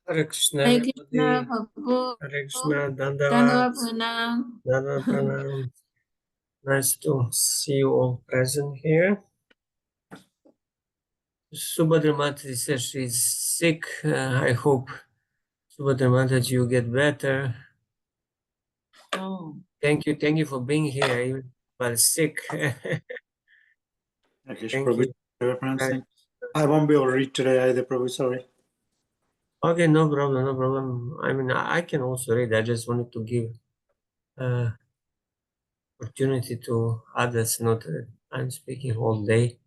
Hare Krishna, Hare Krishna, everybody. Prabhu. Hare Krishna, Dandavat, Dandavat Pranam. Dandavat Pranam. Nice to see you all present here. Subhadra Mataji says she's sick. I hope, Subhadra Mataji, you get better. Oh. Thank you for being here, even while sick. Thank you. I won't be able to read today either, Prabhu, sorry. Okay, no problem, no problem. I mean, I can also read. I just wanted to give opportunity to others, not that I'm speaking all day.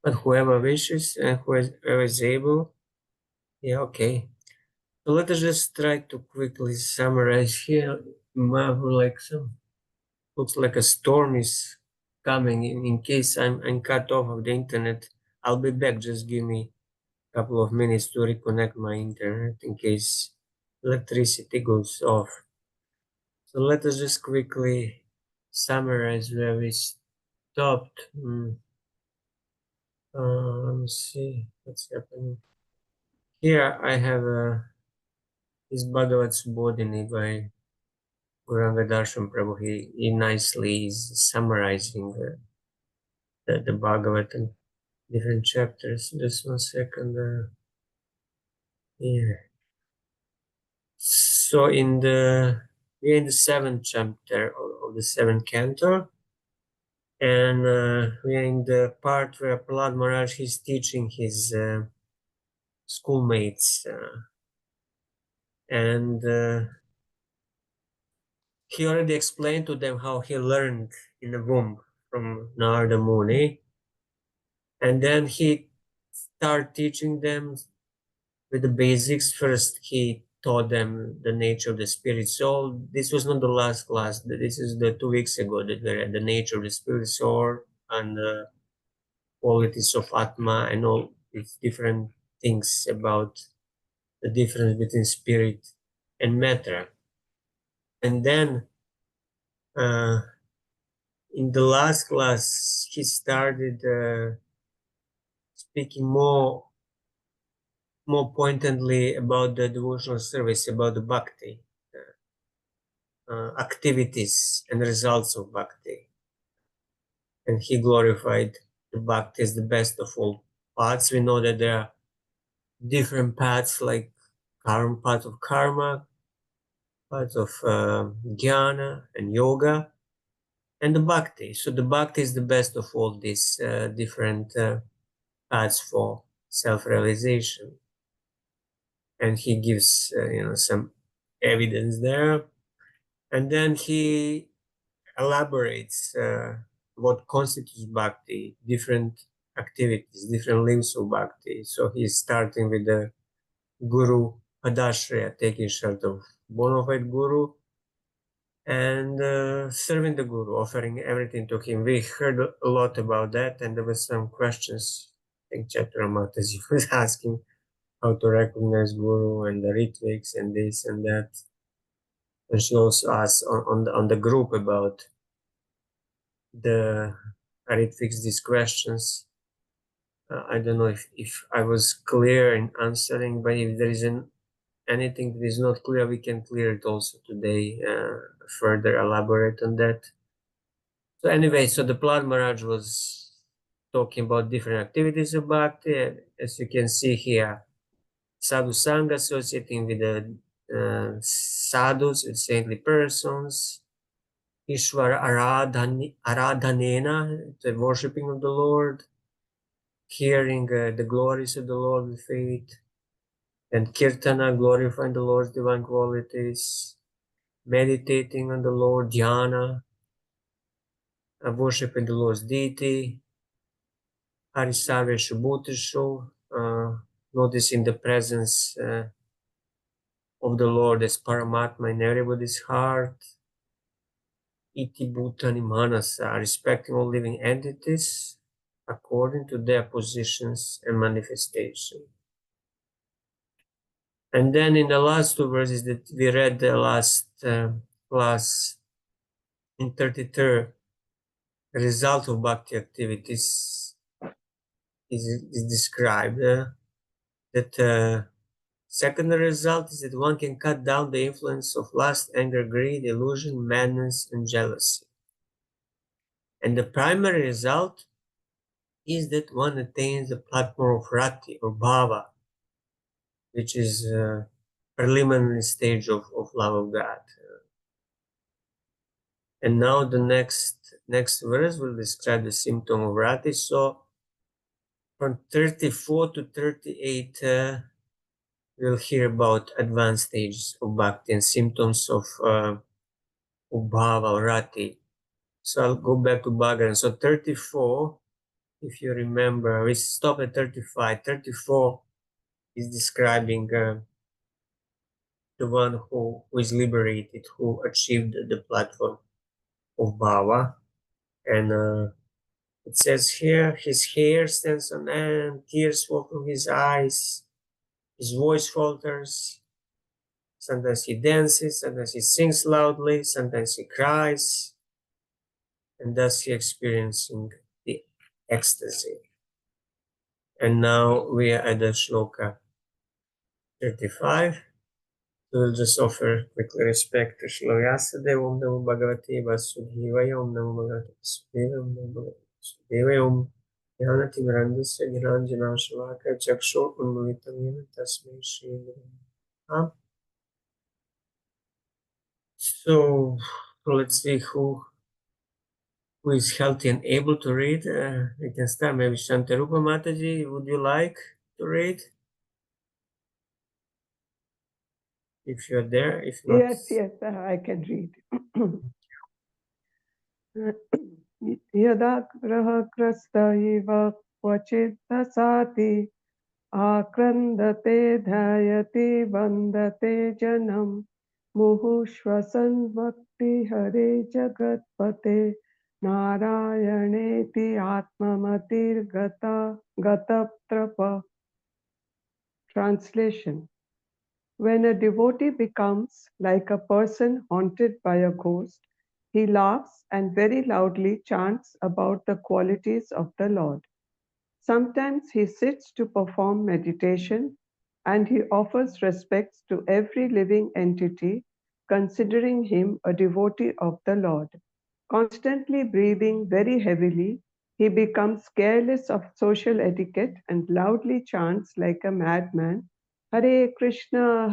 But whoever wishes and whoever is able, yeah, okay. So let us just try to quickly summarize here. Like looks like a storm is coming. In case I'm cut off of the internet, I'll be back. Just give me a couple of minutes to reconnect my internet in case electricity goes off. So let us just quickly summarize where we stopped. Let me see what's happening. Here I have this Bhagavat Subodhini by Gauranga Darshan Prabhu. He nicely is summarizing the Bhagavat in different chapters. Just 1 second. Here. So we're in the 7th chapter of the 7th canto, and we're in the part where Prahlad Maharaj is teaching his schoolmates, and he already explained to them how he learned in the womb from Narada Muni, and then he started teaching them with the basics. First, he taught them the nature of the spirit soul. This was not the last class. This is the 2 weeks ago that we read the nature of the spirit soul and the qualities of Atma and all these different things about the difference between spirit and matter. And then in the last class, he started speaking more pointedly about the devotional service, about the bhakti, activities and results of bhakti. And he glorified the bhakti as the best of all paths. We know that there are different paths like path of karma, path of jnana and yoga, and the bhakti. So the bhakti is the best of all these different paths for self-realization. And he gives some evidence there, and then he elaborates what constitutes bhakti, different activities, different limbs of bhakti. So he's starting with the guru padashraya, taking shelter of bona fide guru, and serving the guru, offering everything to him. We heard a lot about that, and there were some questions. I think Chaitra Mataji was asking how to recognize guru and the ritviks and this and that. And she also asked on the group about the ritviks, these questions. I don't know if I was clear in answering, but if there is anything that is not clear, we can clear it also today, further elaborate on that. So anyway, so the Prahlad Maharaj was talking about different activities of bhakti, and as you can see here, sadhu sangha, associating with the sadhus, with saintly persons, Ishvara Aradhanena, the worshipping of the Lord, hearing the glories of the Lord with faith, and Kirtana, glorifying the Lord's divine qualities, meditating on the Lord, dhyana, worshiping the Lord's deity, Harisarveshu Bhutishu, noticing the presence of the Lord as Paramatma in everybody's heart, Iti Bhutani Manasa, respecting all living entities according to their positions and manifestation. And then in the last 2 verses that we read the last class, in 33rd, the result of bhakti activities is described that Secondary result is that one can cut down the influence of lust, anger, greed, illusion, madness, and jealousy. And the primary result is that one attains the platform of rati or bhava, which is a preliminary stage of love of God. And now the next verse will describe the symptom of rati. So from 34 to 38, we'll hear about advanced stages of bhakti and symptoms of bhava or rati. So I'll go back to Bhagavan. So 34, if you remember, we stopped at 35. 34 is describing the one who is liberated, who achieved the platform of bhava. And it says here, his hair stands on end, tears fall from his eyes, his voice falters. Sometimes he dances, sometimes he sings loudly, sometimes he cries, and thus he experiencing the ecstasy. And now we are at the shloka 35. We'll just offer quickly respect to Shri Vyasadeva. Om Namo Bhagavate Vasudevaya. Om Namo Bhagavate Vasudevaya. Om Namo Bhagavate Vasudevaya. Om Jnanati Mirandasya Niranjana Shalaka Chaksho Unmalitam Yena Tasmai Shri Guru. So let's see who is healthy and able to read. We can start. Maybe Shantarupa Mataji, would you like to read? If you're there, if not. Yes, I can read. Yada graha krasta eva kvachit dasati akrandate dhyati vandate janam muhushvasan bhakti hare jagatpate narayaneti atmamatir gatatrapa. Translation. When a devotee becomes like a person haunted by a ghost, he laughs and very loudly chants about the qualities of the Lord. Sometimes he sits to perform meditation and he offers respects to every living entity, considering him a devotee of the Lord. Constantly breathing very heavily, he becomes careless of social etiquette and loudly chants like a madman, Hare Krishna,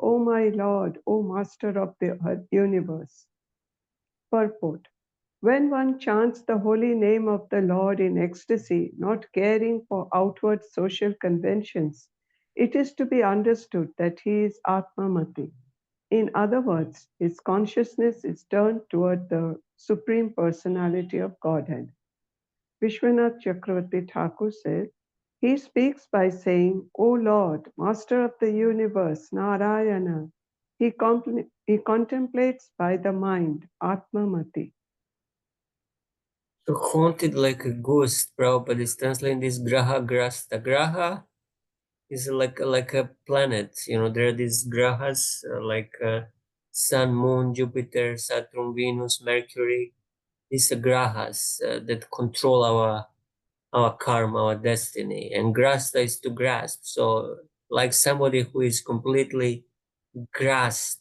O my Lord, O Master of the universe. Purport. When one chants the holy name of the Lord in ecstasy, not caring for outward social conventions, it is to be understood that he is Atmamati. In other words, his consciousness is turned toward the Supreme Personality of Godhead. Vishwanath Chakravarti Thakur says, he speaks by saying, O Lord, Master of the universe, Narayana. He contemplates by the mind, Atmamati. So haunted like a ghost, Prabhupada is translating this graha grasta. Graha is like a planet. You know, there are these grahas like Sun, Moon, Jupiter, Saturn, Venus, Mercury. These are grahas that control our karma, our destiny. And grasta is to grasp. So like somebody who is completely grasped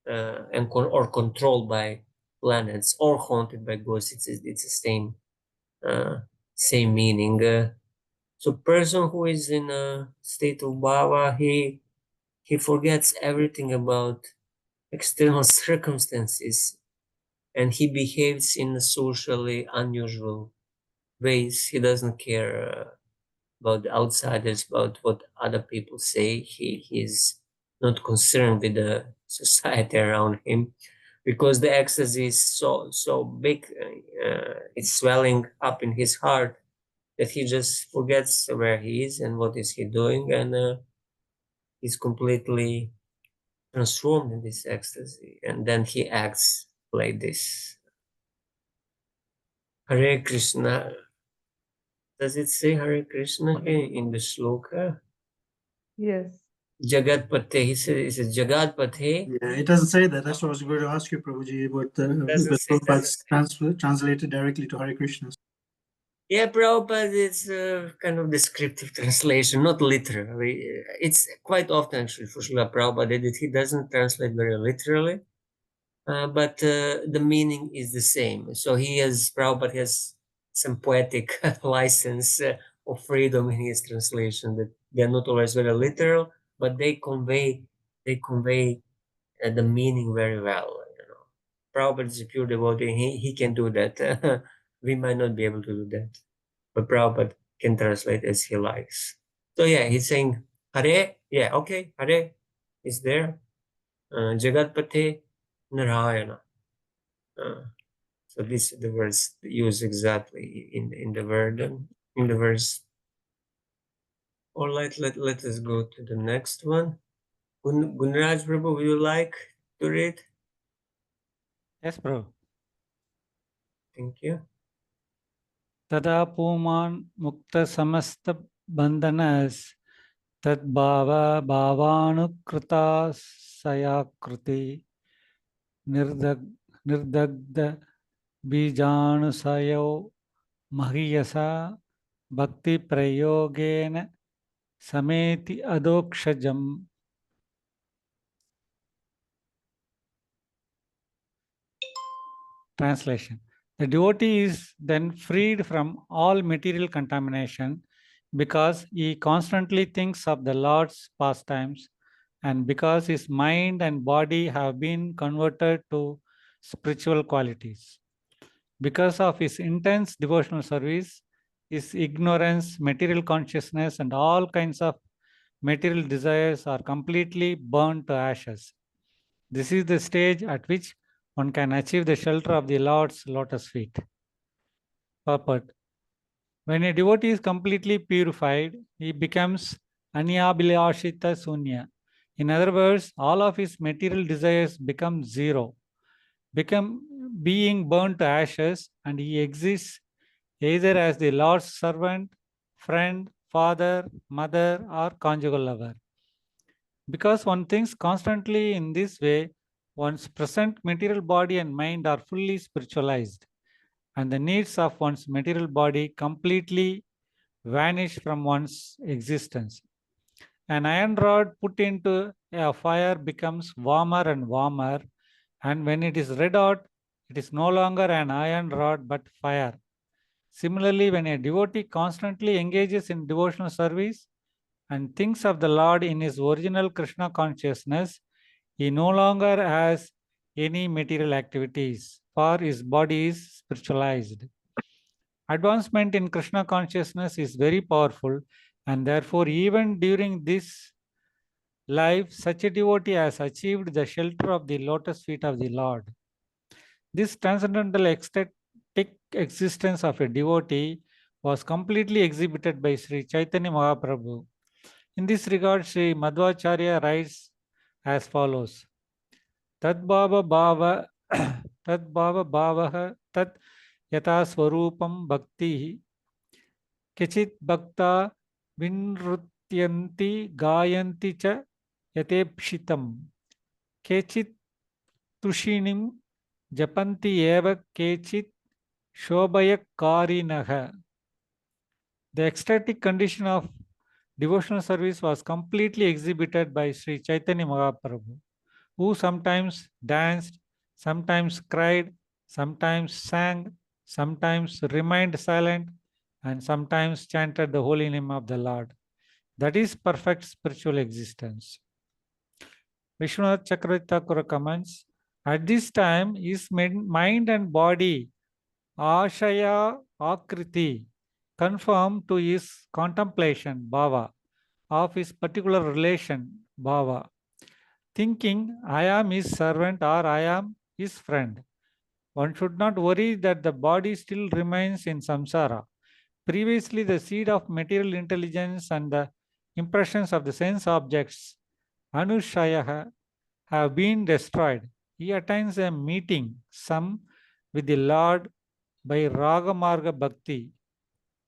or controlled by planets or haunted by ghosts, it's the same meaning. So person who is in a state of bhava, he forgets everything about external circumstances, and he behaves in socially unusual ways. He doesn't care about the outsiders, about what other people say. He's not concerned with the society around him, because the ecstasy is so big, it's swelling up in his heart that he just forgets where he is and what is he doing, and he's completely transformed in this ecstasy, and then he acts like this. Hare Krishna. Does it say Hare Krishna in the shloka? Yes. Jagatpate. He says it's Jagatpate. Yeah, it doesn't say that. That's what I was going to ask you, Prabhuji, about the Doesn't say. translated directly to Hare Krishna. Yeah, Prabhupada, it's a kind of descriptive translation, not literally. It's quite often actually for Srila Prabhupada that he doesn't translate very literally, but the meaning is the same. So Prabhupada has some poetic license of freedom in his translation, that they're not always very literal, but they convey the meaning very well. Prabhupada is a pure devotee. He can do that. We might not be able to do that, but Prabhupada can translate as he likes. So yeah, he's saying Hare. Yeah, okay, Hare is there. Jagatpate Narayana. Uh, so this is the words used exactly in the word in the verse. All right, let us go to the next one. Gunraj Prabhu, would you like to read? Yes, bro. Thank you. Tada puman mukta samasta bandhanas tad bhava bhavanukrita sayakruti nirdag nirdagda bijanusayo mahiyasa bhakti prayogena sameti adokshajam. Translation. The devotee is then freed from all material contamination because he constantly thinks of the Lord's pastimes and because his mind and body have been converted to spiritual qualities. Because of his intense devotional service, his ignorance, material consciousness, and all kinds of material desires are completely burned to ashes. This is the stage at which one can achieve the shelter of the Lord's lotus feet. Purport. When a devotee is completely purified, he becomes Anyabhilasita Sunya. In other words, all of his material desires become zero, become being burnt to ashes, and he exists either as the Lord's servant, friend, father, mother, or conjugal lover. Because one thinks constantly in this way, one's present material body and mind are fully spiritualized, and the needs of one's material body completely vanish from one's existence. An iron rod put into a fire becomes warmer and warmer, and when it is red hot, it is no longer an iron rod but fire. Similarly, when a devotee constantly engages in devotional service and thinks of the Lord in his original Krishna consciousness, he no longer has any material activities, for his body is spiritualized. Advancement in Krishna consciousness is very powerful, and therefore, even during this life, such a devotee has achieved the shelter of the lotus feet of the Lord. This transcendental ecstatic existence of a devotee was completely exhibited by Sri Chaitanya Mahaprabhu. In this regard, Sri Madhvacharya writes as follows: Tad bhava bhava tad bhava bhavaha tad yata swarupam bhakti Kechit bhakta vinrutyanti gayanti cha yatepshitam. Kechit tushinim japanti eva kechit shobhayakarinaha. The ecstatic condition of devotional service was completely exhibited by Sri Chaitanya Mahaprabhu, who sometimes danced, sometimes cried, sometimes sang, sometimes remained silent, and sometimes chanted the holy name of the Lord. That is perfect spiritual existence. Vishwanath Chakravarti Thakur comments, at this time, his mind and body, Ashaya Akriti, conform to his contemplation, Bhava, of his particular relation, Bhava, thinking, I am his servant or I am his friend. One should not worry that the body still remains in samsara. Previously, the seed of material intelligence and the impressions of the sense objects, Anushaya, have been destroyed. He attains a meeting, some with the Lord by Ragamarga Bhakti,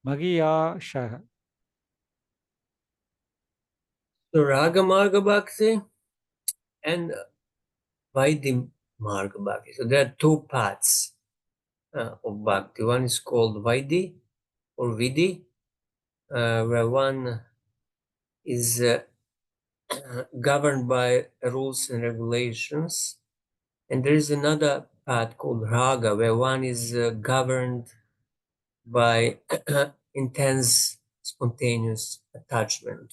Magiyasha. So Raga Marga Bhakti and Vaidhi Marga Bhakti. So there are two paths of Bhakti. One is called Vaidhi, or Vidhi, where one is governed by rules and regulations. And there is another path called Raga, where one is governed by intense, spontaneous attachment.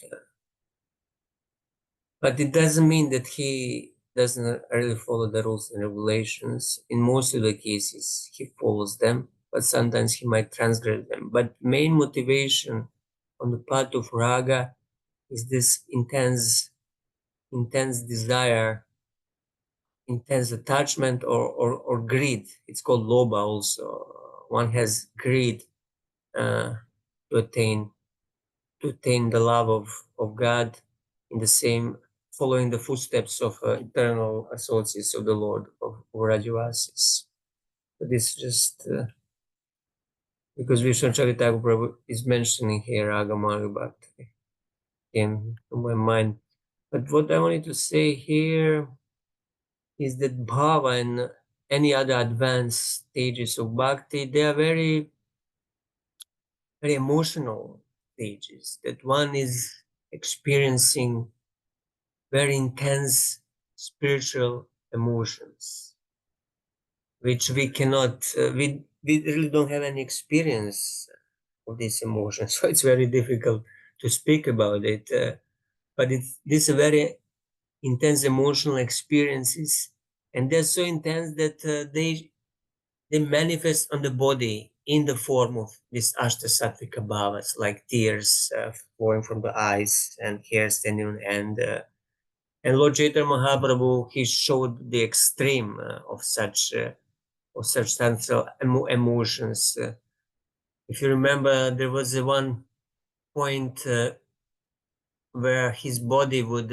But it doesn't mean that he doesn't really follow the rules and regulations. In most of the cases, he follows them, but sometimes he might transgress them. But main motivation on the part of Raga is this intense desire, intense attachment, or greed. It's called loba also. One has greed to attain the love of God in the same, following the footsteps of eternal associates of the Lord of Rajavasis. So this just because Vishnu Charitanya Prabhu is mentioning here Agamara Bhakti came to my mind. But what I wanted to say here is that bhava and any other advanced stages of bhakti, they are very, very emotional stages that one is experiencing very intense spiritual emotions, which we cannot, we really don't have any experience of these emotions. So it's very difficult to speak about it. But these are very intense emotional experiences, and they're so intense that they manifest on the body in the form of these ashtasattvika bhavas, like tears flowing from the eyes and hair standing on end. And Lord Chaitanya Mahaprabhu, he showed the extreme of such central emotions. If you remember, there was one point where his body would,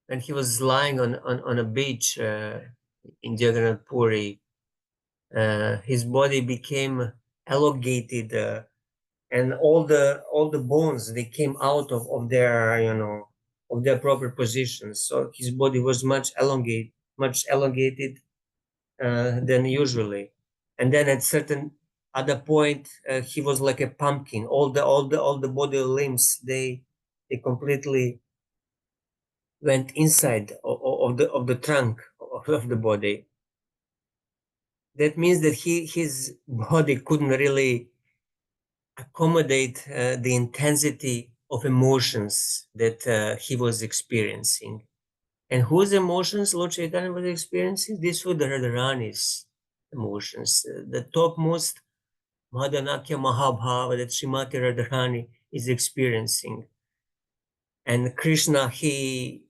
when he was lying on a beach in Jagannath Puri, his body became elongated, and all the bones, they came out of their, of their proper positions. So his body was much elongated than usually. And then at certain other point, he was like a pumpkin. All the body limbs, they completely went inside of the trunk of the body. That means that his body couldn't really accommodate the intensity of emotions that he was experiencing. And whose emotions Lord Chaitanya was experiencing? These were the Radharani's emotions. The topmost Madhanakya Mahabhava that Srimati Radharani is experiencing. And Krishna, he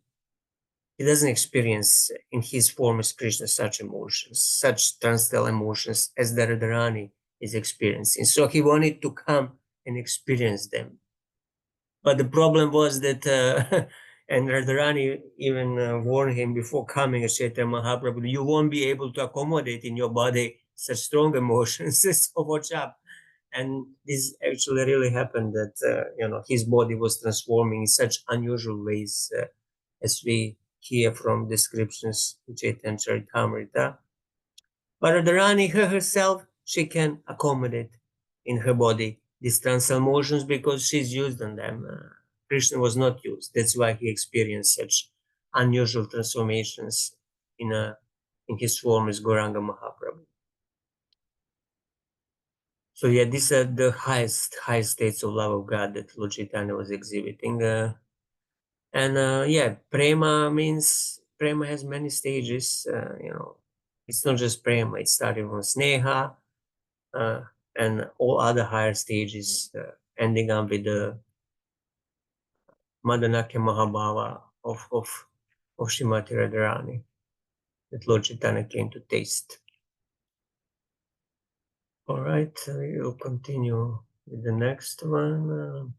doesn't experience in his form as Krishna such emotions, such transcendental emotions as the Radharani is experiencing. So he wanted to come and experience them. But the problem was that, and Radharani even warned him before coming as Chaitanya Mahaprabhu, you won't be able to accommodate in your body such strong emotions, so watch out. And this actually really happened, that, his body was transforming in such unusual ways, as we hear from descriptions in Chaitanya Charitamrita. But Radharani herself, she can accommodate in her body these transcendental motions because she's used on them. Krishna was not used. That's why he experienced such unusual transformations in his form as Gauranga Mahaprabhu. So yeah, these are the highest states of love of God that Lord Chaitanya was exhibiting. Yeah, prema has many stages. It's not just prema. It started from sneha, and all other higher stages, ending up with the Madhanakya Mahabhava of Srimati Radharani that Lord Chaitanya came to taste. All right, we'll continue with the next one.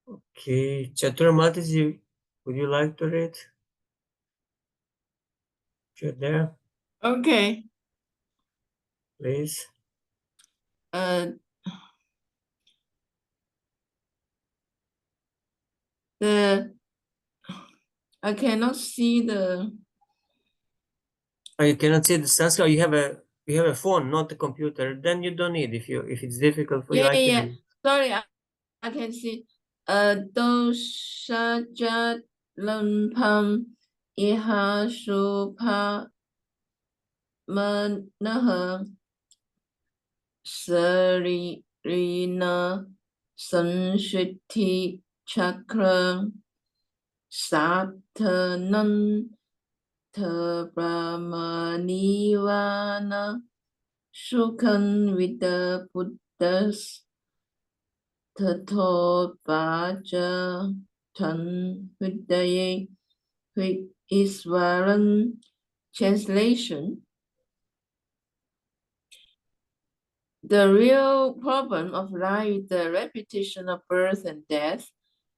Okay, Chatura Mataji, would you like to read? If you're there, Okay. please. Uh, I cannot see the. Oh, you cannot see the Sanskrit. You have a you have a phone, not a computer, then you don't need. If it's difficult for you, Yeah, I yeah. can. Sorry, I can see. Doshaja lumpam iha supa manaha sarina sanshiti chakra satanam brahmanivana shukan vida buddhas tato vaja tan vidaye Iswaran. Translation: the real problem of life is the repetition of birth and death,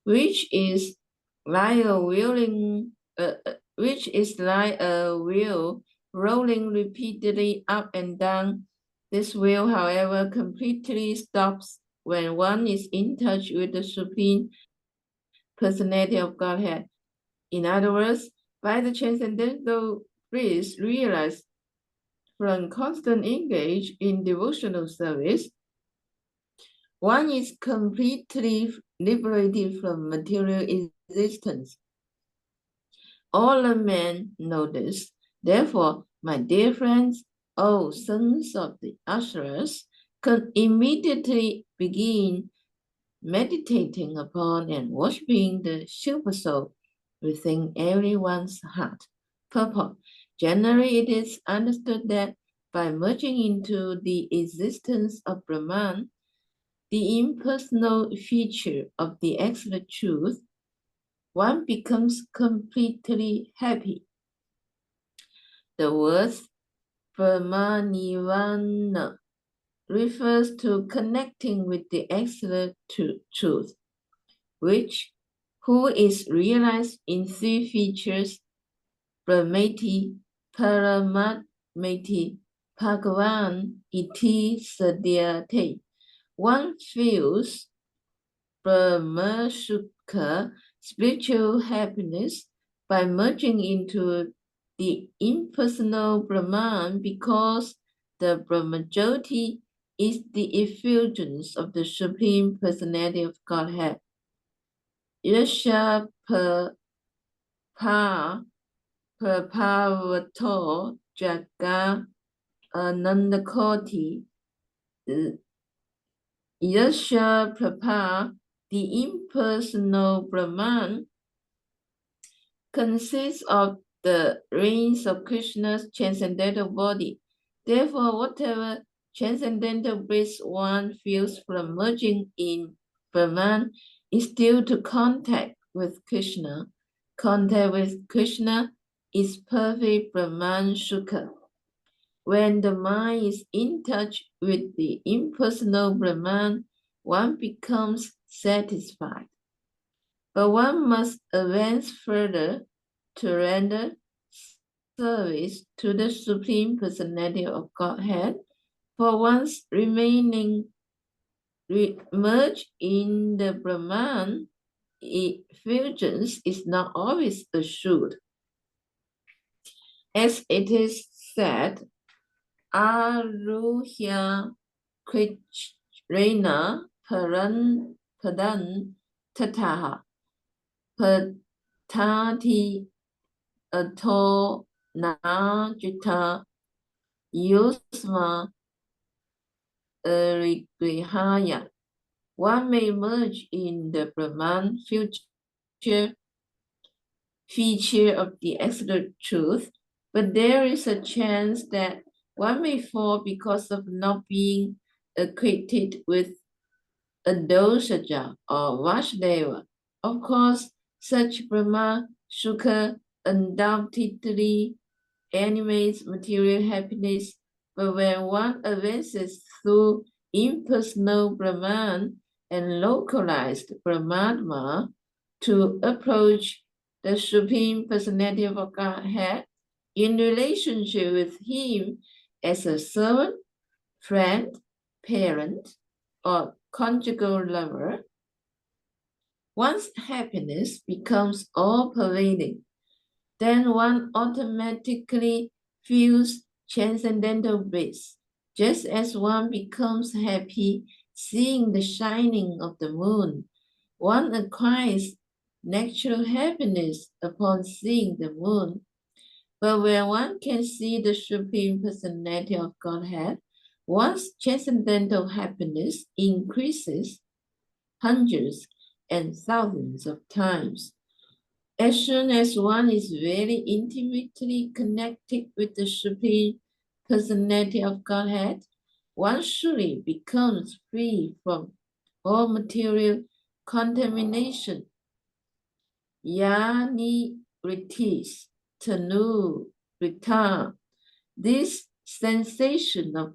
which is like a wheel rolling repeatedly up and down. This wheel, however, completely stops when one is in touch with the Supreme Personality of Godhead. In other words, by the transcendental bliss realized from constant engage in devotional service, one is completely liberated from material existence. All men know this. Therefore, my dear friends, all sons of the Asheras, can immediately begin meditating upon and worshiping the Super Soul within everyone's heart. Purport. Generally, it is understood that by merging into the existence of Brahman, the impersonal feature of the Absolute Truth, one becomes completely happy. The word Brahmanivana refers to connecting with the Absolute Truth, who is realized in three features: Brahmati, Paramatmati, Bhagavan iti sadyate. One feels Brahmasukha, spiritual happiness, by merging into the impersonal Brahman, because the Brahmajyoti is the effulgence of the Supreme Personality of Godhead. Yasha Prabhavato Jaga Anandakoti Yasha Prabha, the impersonal Brahman, consists of the reins of Krishna's transcendental body. Therefore, whatever transcendental bliss one feels from merging in Brahman is due to contact with Krishna. Contact with Krishna is perfect Brahman Sukha. When the mind is in touch with the impersonal Brahman, one becomes satisfied. But one must advance further to render service to the Supreme Personality of Godhead, for one's remaining merged in the Brahman effulgence is not always assured. As it is said, Aruhya Krishna Padan Tataha Patati Ato Najita Yusma Rigrihaya. One may merge in the Brahman feature of the Absolute Truth, but there is a chance that one may fall because of not being acquainted with a dosaja or Vasudeva. Of course, such Brahma Sukha undoubtedly animates material happiness, but when one advances through impersonal Brahman and localized Brahmatma to approach the Supreme Personality of Godhead in relationship with Him as a servant, friend, parent, or conjugal lover, one's happiness becomes all-pervading. Then one automatically feels transcendental bliss. Just as one becomes happy seeing the shining of the moon, one acquires natural happiness upon seeing the moon. But when one can see the Supreme Personality of Godhead, one's transcendental happiness increases hundreds and thousands of times. As soon as one is very intimately connected with the Supreme Personality of Godhead, one surely becomes free from all material contamination. Yani ritis, tanu, rita. This sensation of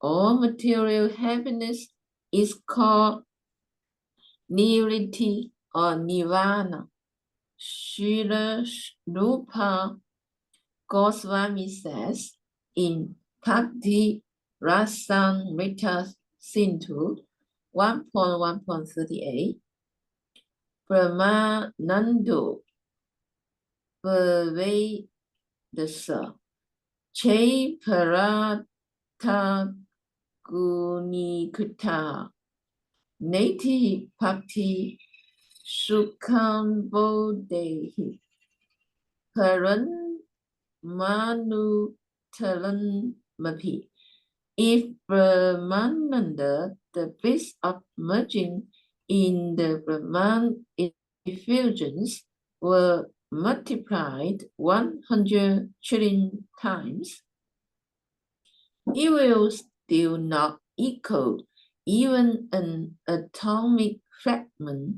all material happiness is called niriti or nirvana. Srila Rupa Goswami says in Bhakti Rasamrita Sindhu 1.1.38, Brahmanando Vedasa Che Parata Gunikutta Nati Bhakti Sukham Bodhi Paran Manu Talan Mapi. If Brahmananda, the bliss of merging in the Brahman effusions, were multiplied 100 trillion times, it will still not equal even an atomic fragment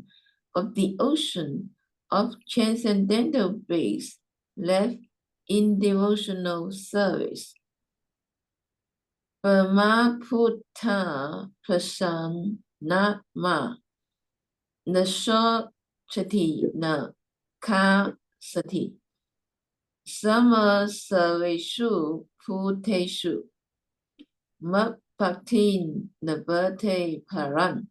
of the ocean of transcendental bliss left in devotional service. Brahmaputta prasanama nasachati na ka sati sama sarveshu puteshu mabhaktin nabhate paran.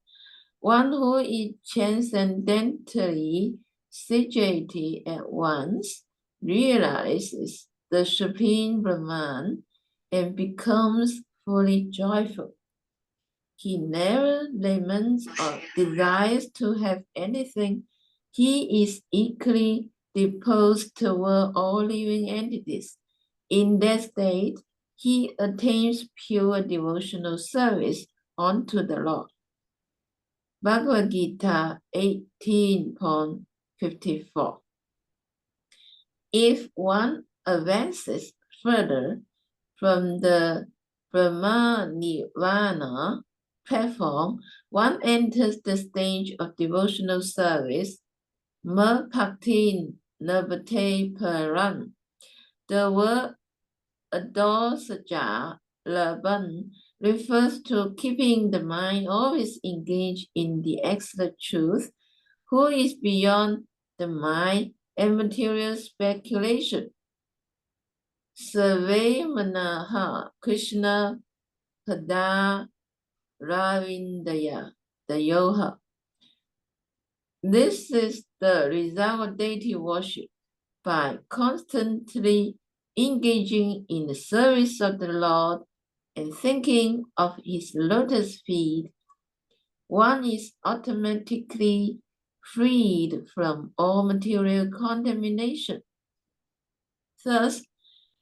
One who is transcendentally situated at once realizes the Supreme Brahman and becomes fully joyful. He never laments or desires to have anything. He is equally disposed toward all living entities. In that state, he attains pure devotional service unto the Lord. Bhagavad Gita 18.54. If one advances further from the Brahma-Nirvana platform, one enters the stage of devotional service, Mabhaktin Nabhate Paran. The word Adosaja Laban refers to keeping the mind always engaged in the absolute truth, who is beyond the mind and material speculation. Sarve Manaha Krishna Pada Ravindaya Dayoha. This is the result of deity worship. By constantly engaging in the service of the Lord and thinking of his lotus feet, one is automatically freed from all material contamination. Thus,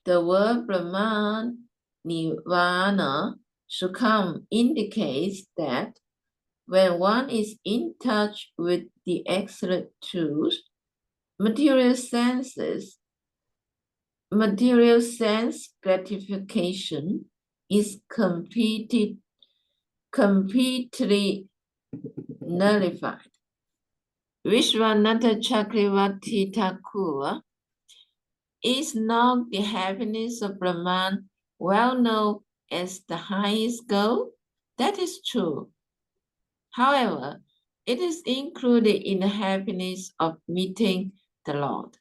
the word Brahman Nirvana Sukham indicates that when one is in touch with the absolute truth, material sense gratification is completely nullified. Vishwanatha Chakravarti Thakur, is not the happiness of Brahman well known as the highest goal? That is true. However, it is included in the happiness of meeting the Lord.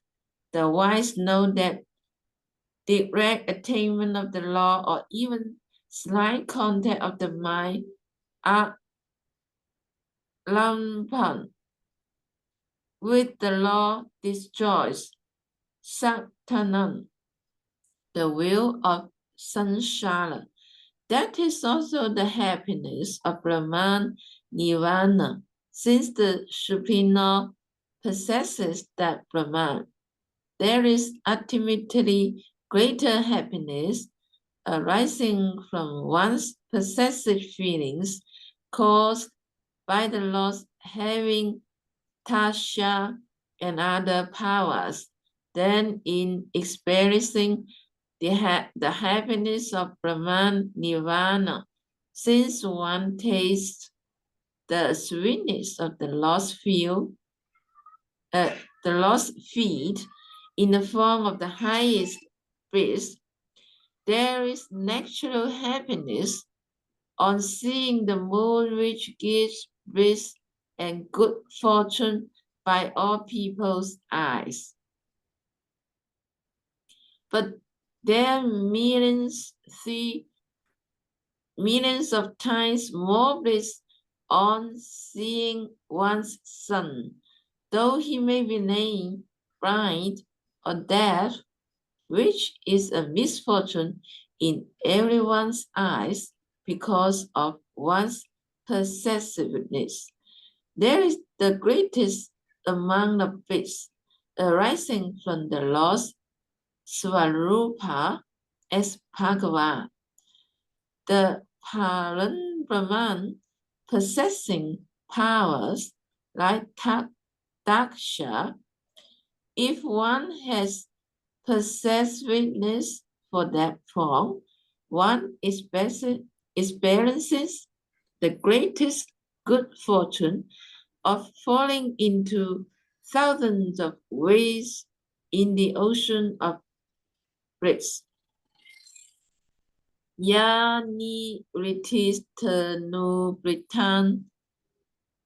The wise know that direct attainment of the law or even slight contact of the mind are lampan. With the law destroys Satanam, the will of Sansara. That is also the happiness of Brahman Nirvana, since the Supreme Lord possesses that Brahman. There is ultimately greater happiness arising from one's possessive feelings caused by the Lord's having tasya and other powers than in experiencing the happiness of Brahman Nirvana, since one tastes the sweetness of the lost feed in the form of the highest bliss. There is natural happiness on seeing the moon which gives bliss and good fortune by all people's eyes. But there are millions of times more bliss on seeing one's son, though he may be lame, blind, or deaf, which is a misfortune in everyone's eyes because of one's possessiveness. There is the greatest among the bliss arising from the Lord's Swarupa as Bhagavat. The Paran Brahman possessing powers like Daksha, if one has possessiveness for that form, one experiences the greatest good fortune of falling into thousands of ways in the ocean of bliss. Yani ritis tanu britan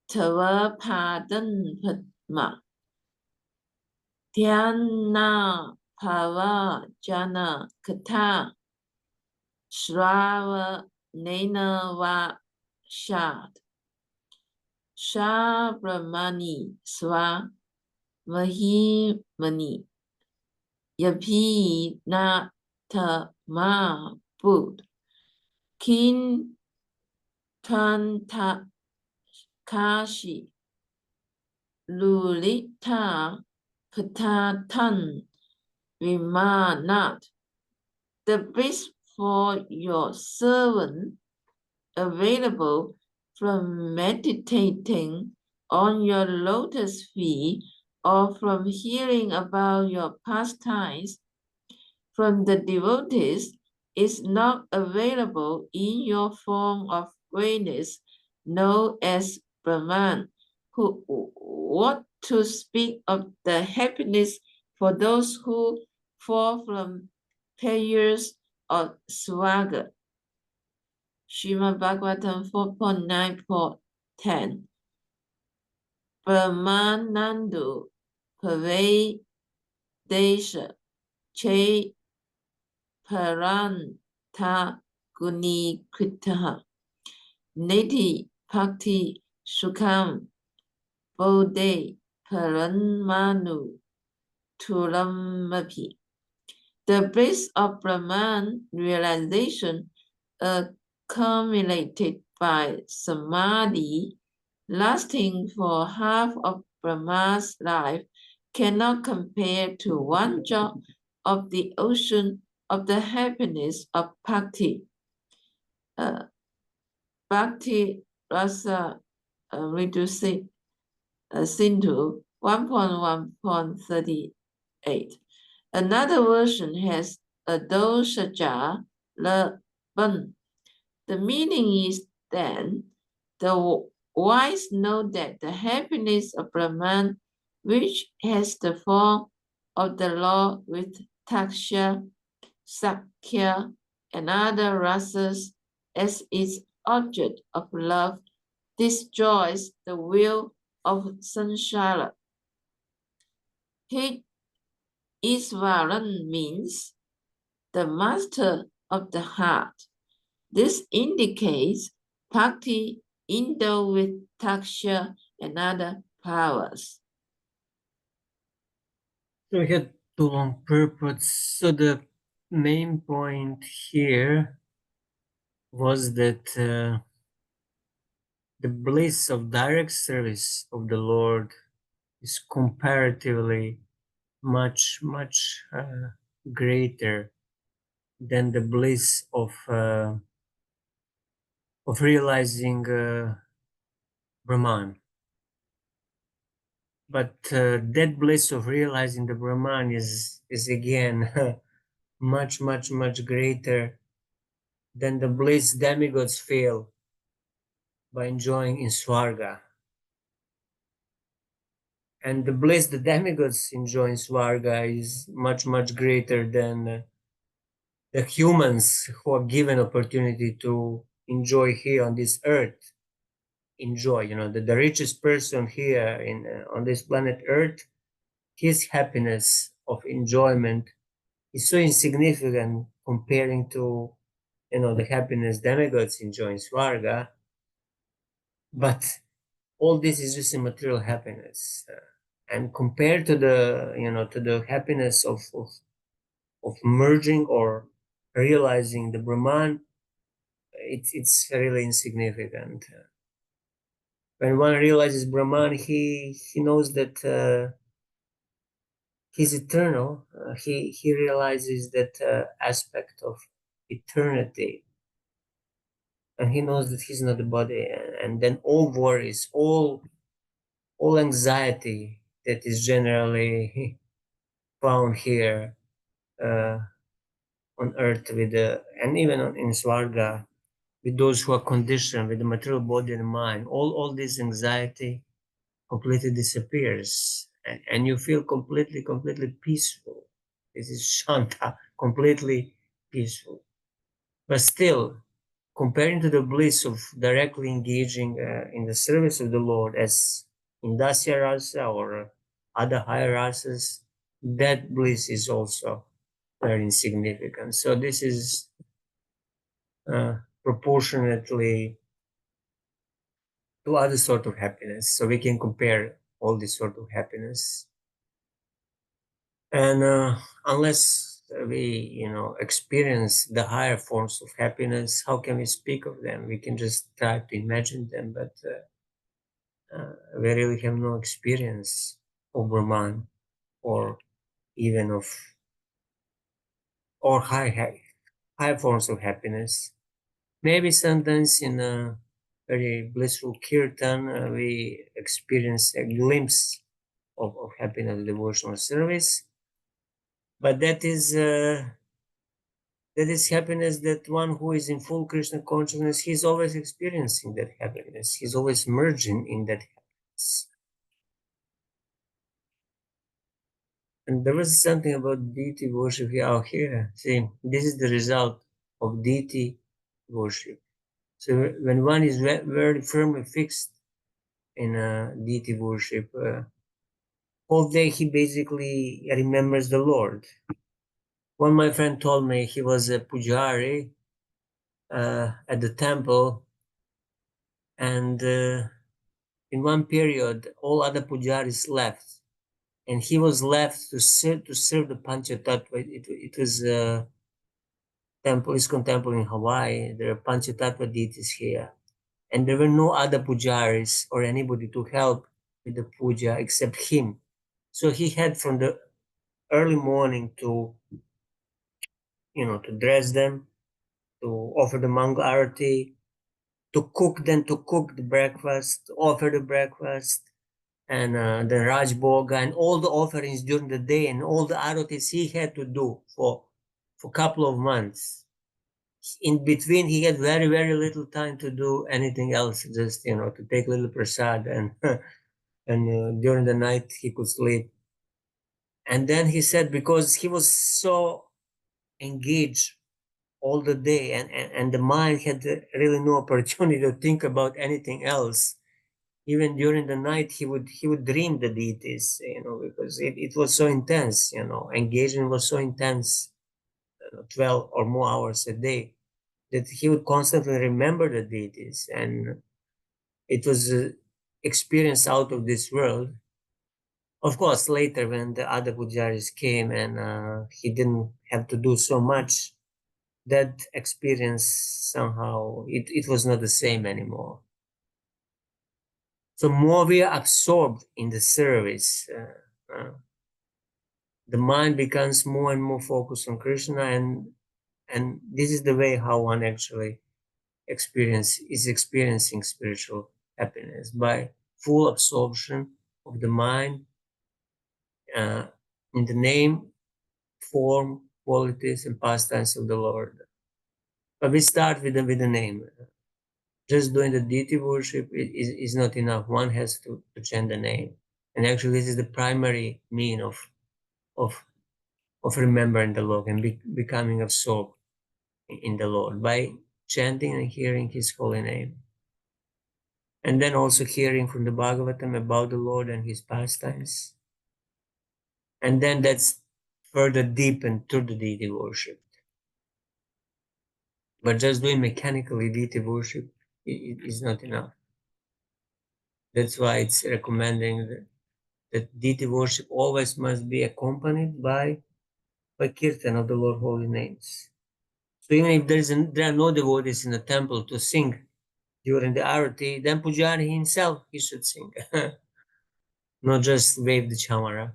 tava padan padma dhyana Pava Jana Kata Shrava Nena Va Shad Shah Brahmani Swa Mahimani Yapi Nata Ma Bud Kin Tanta Kashi Lulita Patatan Vimanat. The bliss for your servant available from meditating on your lotus feet or from hearing about your pastimes from the devotees is not available in your form of greatness known as Brahman. What to speak of the happiness for those who fall from Payers or Swaga. Srimad Bhagavatam 4.9.10. Brahmanandu Pave Desha Che Paranta Guni Kritaha Neti Bhakti Sukham Bodhe Paranmanu Turamapi. The bliss of Brahman realization accumulated by Samadhi, lasting for half of Brahma's life, cannot compare to one drop of the ocean of the happiness of Bhakti. Bhakti Rasa reducing Sindhu 1.1.38. Another version has a doshaja laban. The meaning is then the wise know that the happiness of Brahman, which has the form of the Lord with taksha, sakya, and other rasas as its object of love, destroys the will of samsara. Isvaran means the master of the heart. This indicates Bhakti endowed with taksha and other powers. So we had two long purports. So the main point here was that the bliss of direct service of the Lord is comparatively much greater than the bliss of realizing Brahman. But that bliss of realizing the Brahman is again much greater than the bliss demigods feel by enjoying in Swarga. And the bliss the demigods enjoy in Swarga is much greater than the humans who are given opportunity to enjoy here on this earth. Enjoy, you know, the richest person here in on this planet Earth, his happiness of enjoyment is so insignificant comparing to, you know, the happiness demigods enjoy in Swarga. But all this is just a material happiness, and compared to the, you know, to the happiness of merging or realizing the Brahman, it's really insignificant. When one realizes Brahman, he knows that he's eternal. He realizes that aspect of eternity, and he knows that he's not the body. And then all worries, all anxiety that is generally found here uh, on earth with the, and even in Swarga, with those who are conditioned with the material body and mind, all this anxiety completely disappears, and you feel completely peaceful. This is Shanta, completely peaceful. But still, comparing to the bliss of directly engaging in the service of the Lord as in Dasya Rasa or other higher rasas, that bliss is also very insignificant. So this is proportionately to other sort of happiness. So we can compare all this sort of happiness. And unless we, you know, experience the higher forms of happiness, how can we speak of them? We can just try to imagine them, but we really have no experience of Brahman or even of or high forms of happiness. Maybe sometimes in a very blissful kirtan, we experience a glimpse of happiness, devotional service, but that is happiness that one who is in full Krishna consciousness, he's always experiencing that happiness. He's always merging in that happiness. And there was something about deity worship here out here. See, this is the result of deity worship. So when one is very firmly fixed in deity worship, all day he basically remembers the Lord. One my friend told me he was a pujari at the temple, and in one period all other pujaris left, and he was left to serve the Panchatattva. It was a temple, ISKCON temple in Hawaii. There are Panchatattva deities here, and there were no other pujaris or anybody to help with the puja except him. So he had from the early morning to, you know, to dress them, to offer the Manga Arati, to cook the breakfast, to offer the breakfast, and the Raj Bhoga, and all the offerings during the day, and all the aratis he had to do for a couple of months. In between, he had very little time to do anything else, just, you know, to take little prasad, and and during the night he could sleep. And then he said, because he was so engaged all the day, and the mind had really no opportunity to think about anything else. Even during the night, he would dream the deities, you know, because it was so intense, you know, engagement was so intense, 12 or more hours a day, that he would constantly remember the deities, and it was experience out of this world. Of course, later when the other pujaris came and he didn't have to do so much, that experience somehow, it was not the same anymore. So more we are absorbed in the service, the mind becomes more and more focused on Krishna, and this is the way how one actually is experiencing spiritual happiness, by full absorption of the mind uh, in the name, form, qualities, and pastimes of the Lord. But we start with the name. Just doing the deity worship is not enough. One has to chant the name, and actually, this is the primary mean of remembering the Lord and becoming absorbed in the Lord by chanting and hearing His holy name. And then also hearing from the Bhagavatam about the Lord and His pastimes. And then that's further deepened to the deity worship. But just doing mechanically deity worship is not enough. That's why it's recommending that deity worship always must be accompanied by kirtan of the Lord holy names. So even if there are no devotees in the temple to sing during the arati, then Pujari himself, he should sing, not just wave the chamara.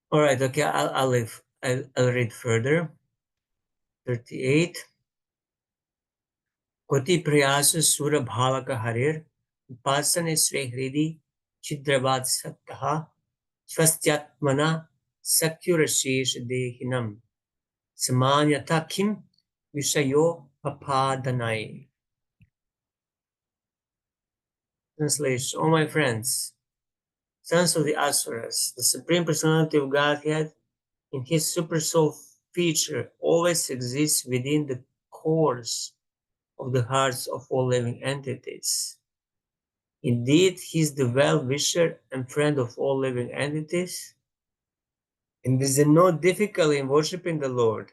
All right, okay, I'll read further. 38. Koti prayasu sura bhavaka harir, upasane sve hridi chidravat sattaha, swastyatmana sakyurashish dehinam, samanyata kim vishayo papadanai. Translation: O my friends, sons of the Asuras, the Supreme Personality of Godhead, in His Super Soul feature, always exists within the cores of the hearts of all living entities. Indeed, He is the well-wisher and friend of all living entities, and there is no difficulty in worshipping the Lord.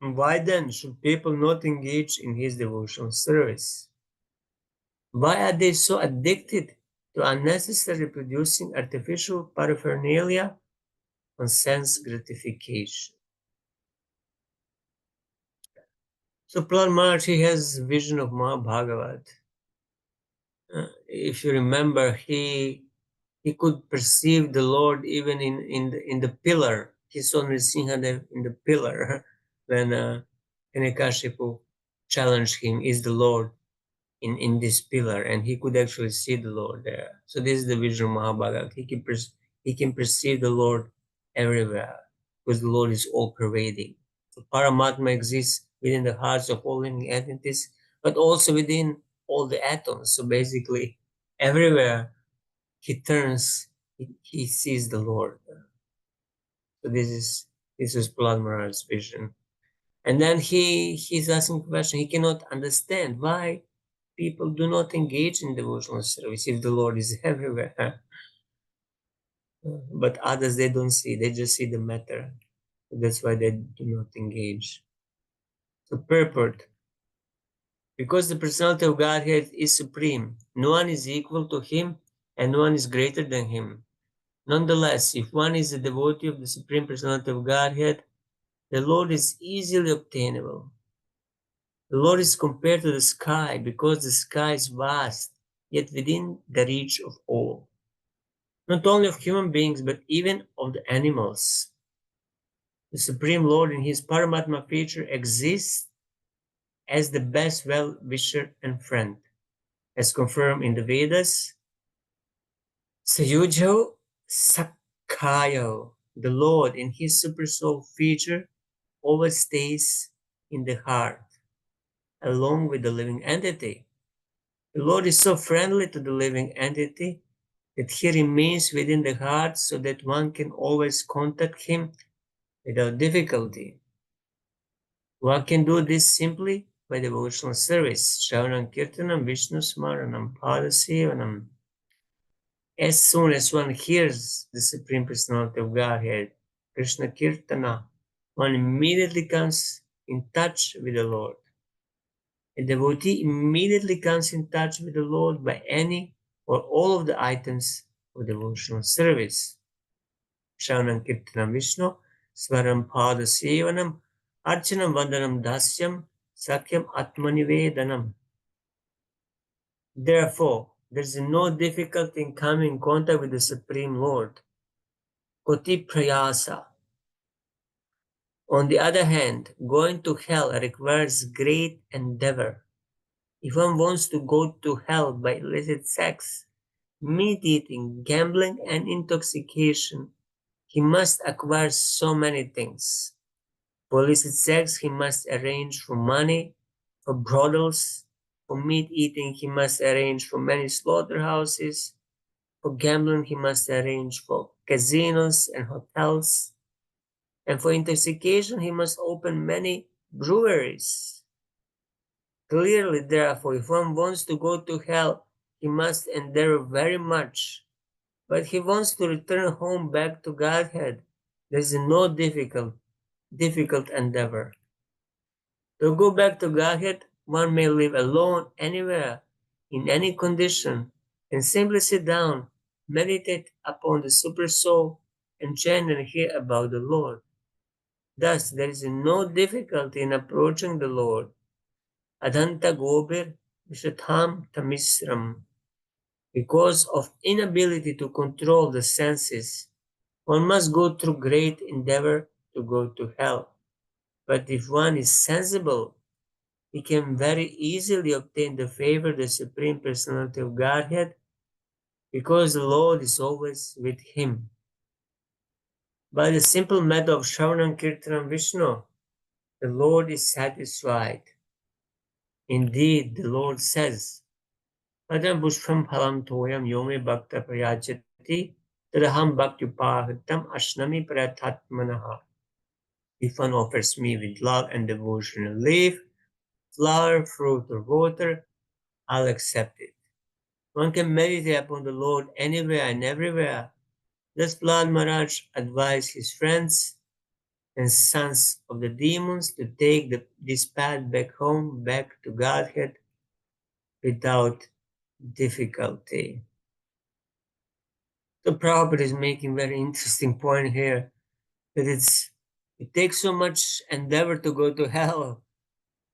Why then should people not engage in His devotional service? Why are they so addicted to unnecessarily producing artificial paraphernalia and sense gratification? So Prahlad Maharaj, he has vision of Mahabhagavat. If you remember, he could perceive the Lord even in the pillar. He saw Nrsimha in the pillar when Hiranyakashipu challenged him, is the Lord in this pillar, and he could actually see the Lord there. So this is the vision of Mahabhagavat. He can perceive the Lord everywhere because the Lord is all pervading. So Paramatma exists within the hearts of all living entities, but also within all the atoms. So basically, everywhere he turns, he sees the Lord. So this is Prahlad Maharaj's vision. And then he's asking a question. He cannot understand why people do not engage in devotional service if the Lord is everywhere. But others, they don't see. They just see the matter. That's why they do not engage. So purport. Because the personality of Godhead is supreme, no one is equal to Him and no one is greater than Him. Nonetheless, if one is a devotee of the Supreme Personality of Godhead, the Lord is easily obtainable. The Lord is compared to the sky because the sky is vast, yet within the reach of all. Not only of human beings, but even of the animals. The Supreme Lord in His Paramatma feature exists as the best well-wisher and friend, as confirmed in the Vedas. Sayujo Sakhayo, the Lord in His Super Soul feature always stays in the heart, along with the living entity. The Lord is so friendly to the living entity that He remains within the heart so that one can always contact Him without difficulty. One can do this simply by devotional service, Shravanam Kirtanam, Vishnu Smaranam, Padasevanam. As soon as one hears the Supreme Personality of Godhead, Krishna Kirtana, one immediately comes in touch with the Lord. A devotee immediately comes in touch with the Lord by any for all of the items of devotional service. Shravanam Kirtanam Vishnu, Swaram Pada Sevanam, Archanam Vandanam Dasyam, Sakyam Atmanivedanam. Therefore, there is no difficulty in coming in contact with the Supreme Lord. Koti Prayasa. On the other hand, going to hell requires great endeavor. If one wants to go to hell by illicit sex, meat eating, gambling, and intoxication, he must acquire so many things. For illicit sex, he must arrange for money, for brothels. For meat eating, he must arrange for many slaughterhouses. For gambling, he must arrange for casinos and hotels. And for intoxication, he must open many breweries. Clearly, therefore, if one wants to go to hell, he must endeavor very much. But he wants to return home back to Godhead. There is no difficult endeavor. To go back to Godhead, one may live alone anywhere, in any condition, and simply sit down, meditate upon the Super Soul, and chant and hear about the Lord. Thus, there is no difficulty in approaching the Lord. Adhanta Gobir Vishatham Tamisram. Because of inability to control the senses, one must go through great endeavor to go to hell. But if one is sensible, he can very easily obtain the favor of the Supreme Personality of Godhead, because the Lord is always with him. By the simple method of Shravanam Kirtanam Vishnu, the Lord is satisfied. Indeed, the Lord says, Padam Pushpam Phalam Toyam Yome Bhakta Prayachati Tadaham Bhaktyupahitam Ashnami Pratatmanaha. If one offers me with love and devotion a leaf, flower, fruit, or water, I'll accept it. One can meditate upon the Lord anywhere and everywhere. Thus Prahlad Maharaj advised his friends and sons of the demons to take this path back home, back to Godhead, without difficulty. So Prabhupada is making very interesting point here, that it takes so much endeavor to go to hell,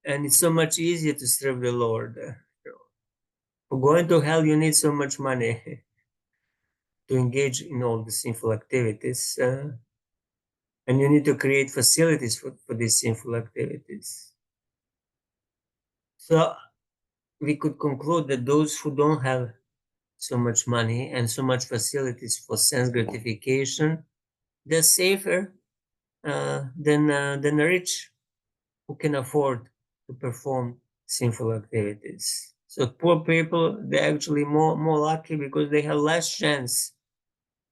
and it's so much easier to serve the Lord. For going to hell, you need so much money to engage in all the sinful activities. And you need to create facilities for these sinful activities. So we could conclude that those who don't have so much money and so much facilities for sense gratification, they're safer than the rich who can afford to perform sinful activities. So poor people, they're actually more lucky because they have less chance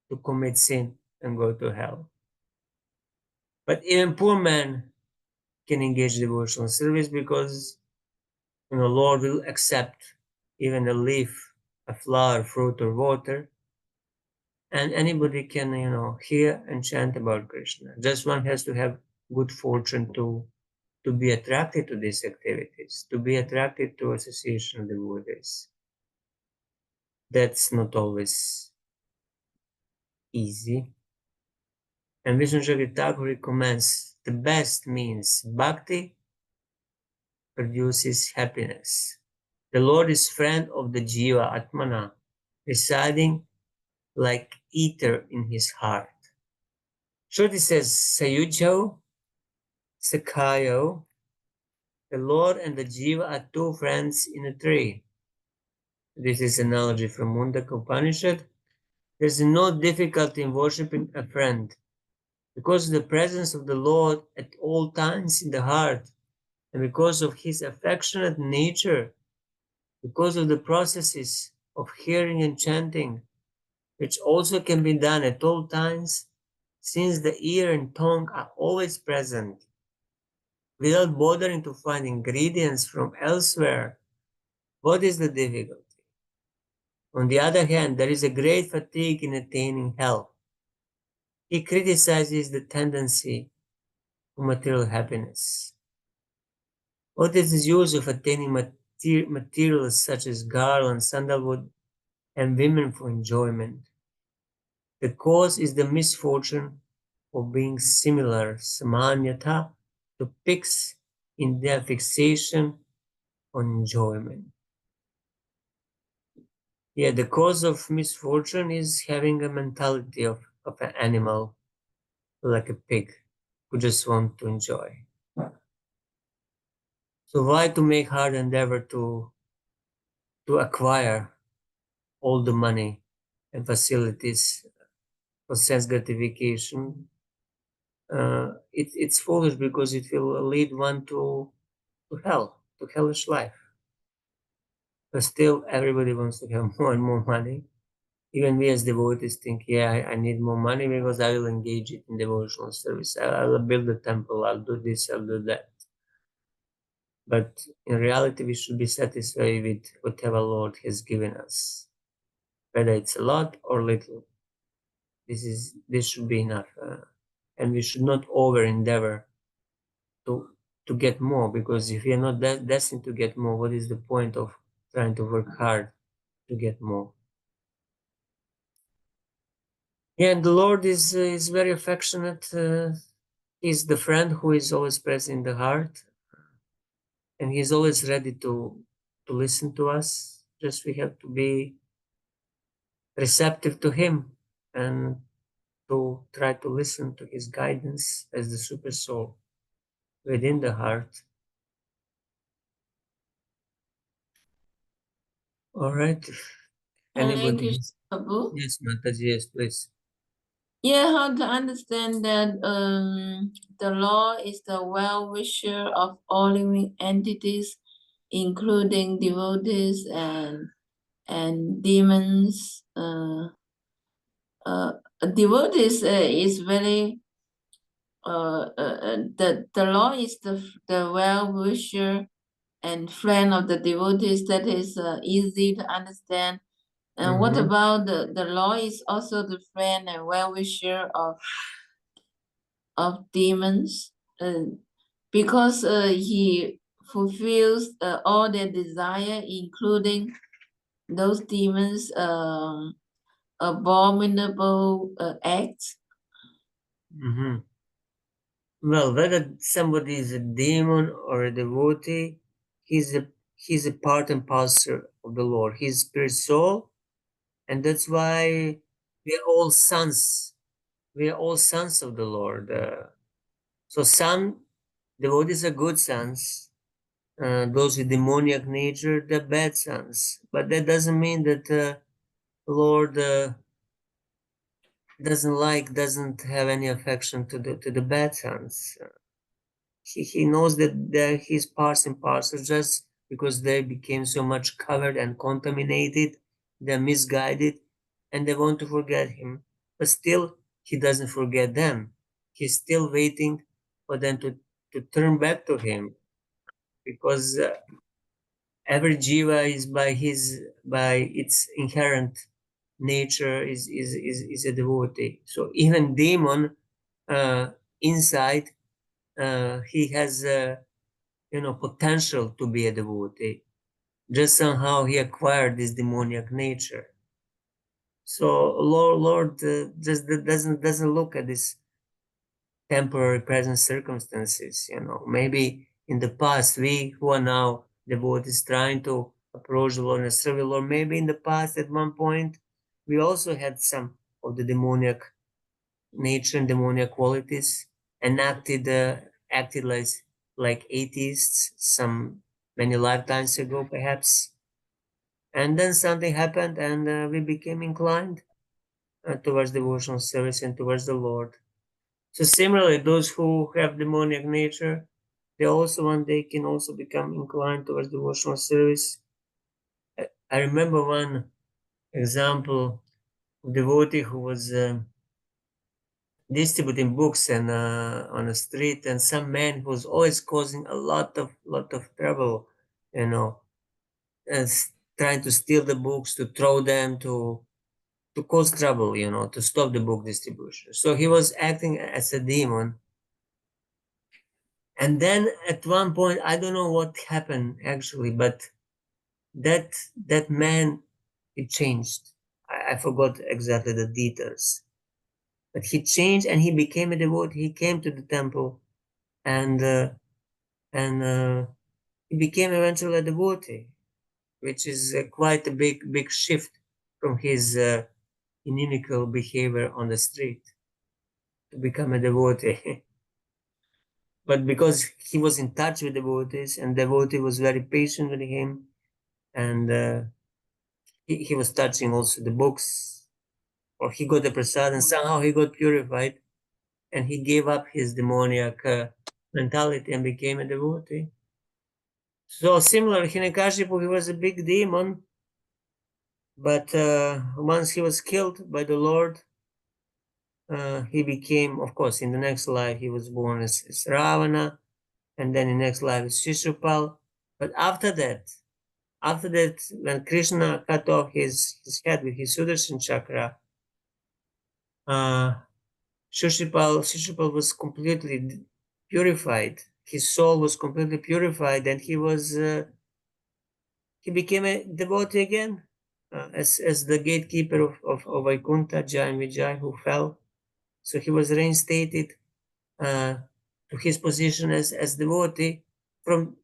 to commit sin and go to hell. But even poor men can engage devotional service, because Lord will accept even a leaf, a flower, fruit, or water, and anybody can hear and chant about Krishna. Just one has to have good fortune to be attracted to these activities, to be attracted to association of devotees. That's not always easy. And Vishnu Jagir Thakur recommends the best means. Bhakti produces happiness. The Lord is friend of the Jiva Atmana, residing like ether in his heart. Shruti says, Sayujo, Sakayo, the Lord and the Jiva are two friends in a tree. This is an analogy from Mundaka Upanishad. There's no difficulty in worshipping a friend, because of the presence of the Lord at all times in the heart, and because of his affectionate nature, because of the processes of hearing and chanting, which also can be done at all times, since the ear and tongue are always present, without bothering to find ingredients from elsewhere. What is the difficulty? On the other hand, there is a great fatigue in attaining health. He criticizes the tendency to material happiness. What is the use of attaining materials such as garland, sandalwood, and women for enjoyment. The cause is the misfortune of being similar, samanyata, to pigs in their fixation on enjoyment. Yeah, the cause of misfortune is having a mentality of an animal, like a pig, who just want to enjoy. So why to make hard endeavor to acquire all the money and facilities for sense gratification? It's foolish because it will lead one to hell, to hellish life. But still, everybody wants to have more and more money. Even we as devotees think, yeah, I need more money because I will engage it in devotional service. I will build a temple, I'll do this, I'll do that. But in reality, we should be satisfied with whatever Lord has given us, whether it's a lot or little. This should be enough, and we should not over endeavor to get more, because if we are not destined to get more, what is the point of trying to work hard to get more? Yeah, and the Lord is very affectionate. He's the friend who is always present in the heart, and he's always ready to listen to us. Just we have to be receptive to him and to try to listen to his guidance as the super soul within the heart. All right. Hare Anybody? Krishna, Prabhu. Yes, Mataji, yes, please. Yeah, how to understand that the law is the well-wisher of all living entities, including devotees and demons. Devotees is very the law is the well-wisher and friend of the devotees. That is easy to understand. And what Mhm. about the law is also the friend and well-wisher of demons, because he fulfills all their desire, including those demons' abominable acts. Mhm. Well, whether somebody is a demon or a devotee, he's a part and parcel of the Lord. He's spirit soul, and that's why we are all sons. We are all sons of the Lord. So devotees are good sons. Those with demoniac nature, they're bad sons. But that doesn't mean that the Lord doesn't have any affection to the bad sons. He knows that they're his parts and parcels, just because they became so much covered and contaminated, they're misguided, and they want to forget him. But still, he doesn't forget them. He's still waiting for them to turn back to him, because every jiva is by its inherent nature is a devotee. So even demon uh, inside, he has potential to be a devotee. Just somehow he acquired this demoniac nature. So Lord just doesn't look at this temporary present circumstances. Maybe in the past, we who are now devotees trying to approach the Lord and serve the Lord, maybe in the past at one point we also had some of the demoniac nature and demoniac qualities, and acted like atheists some many lifetimes ago, perhaps. And then something happened, and we became inclined towards devotional service and towards the Lord. So similarly, those who have demoniac nature, they also one day can also become inclined towards devotional service. I remember one example of devotee who was distributing books and on the street, and some man who was always causing a lot of trouble, you know, and trying to steal the books, to throw them, to cause trouble, to stop the book distribution. So he was acting as a demon. And then at one point, I don't know what happened actually, but that man he changed. I forgot exactly the details, but he changed and he became a devotee. He came to the temple, and he became eventually a devotee, which is quite a big shift from his inimical behavior on the street to become a devotee. But because he was in touch with devotees, and devotee was very patient with him, and he was touching also the books, or he got the prasad, and somehow he got purified, and he gave up his demoniac mentality and became a devotee. So similar, Hiranyakashipu, he was a big demon, but once he was killed by the Lord, he became, of course, in the next life, he was born as Ravana, and then in the next life as Shishupal. But after that, when Krishna cut off his head with his Sudarshan chakra, Shishupal was completely purified. His soul was completely purified, and he became a devotee again, as the gatekeeper of Vaikuntha, Jai and Vijay, who fell. So he was reinstated to his position as devotee from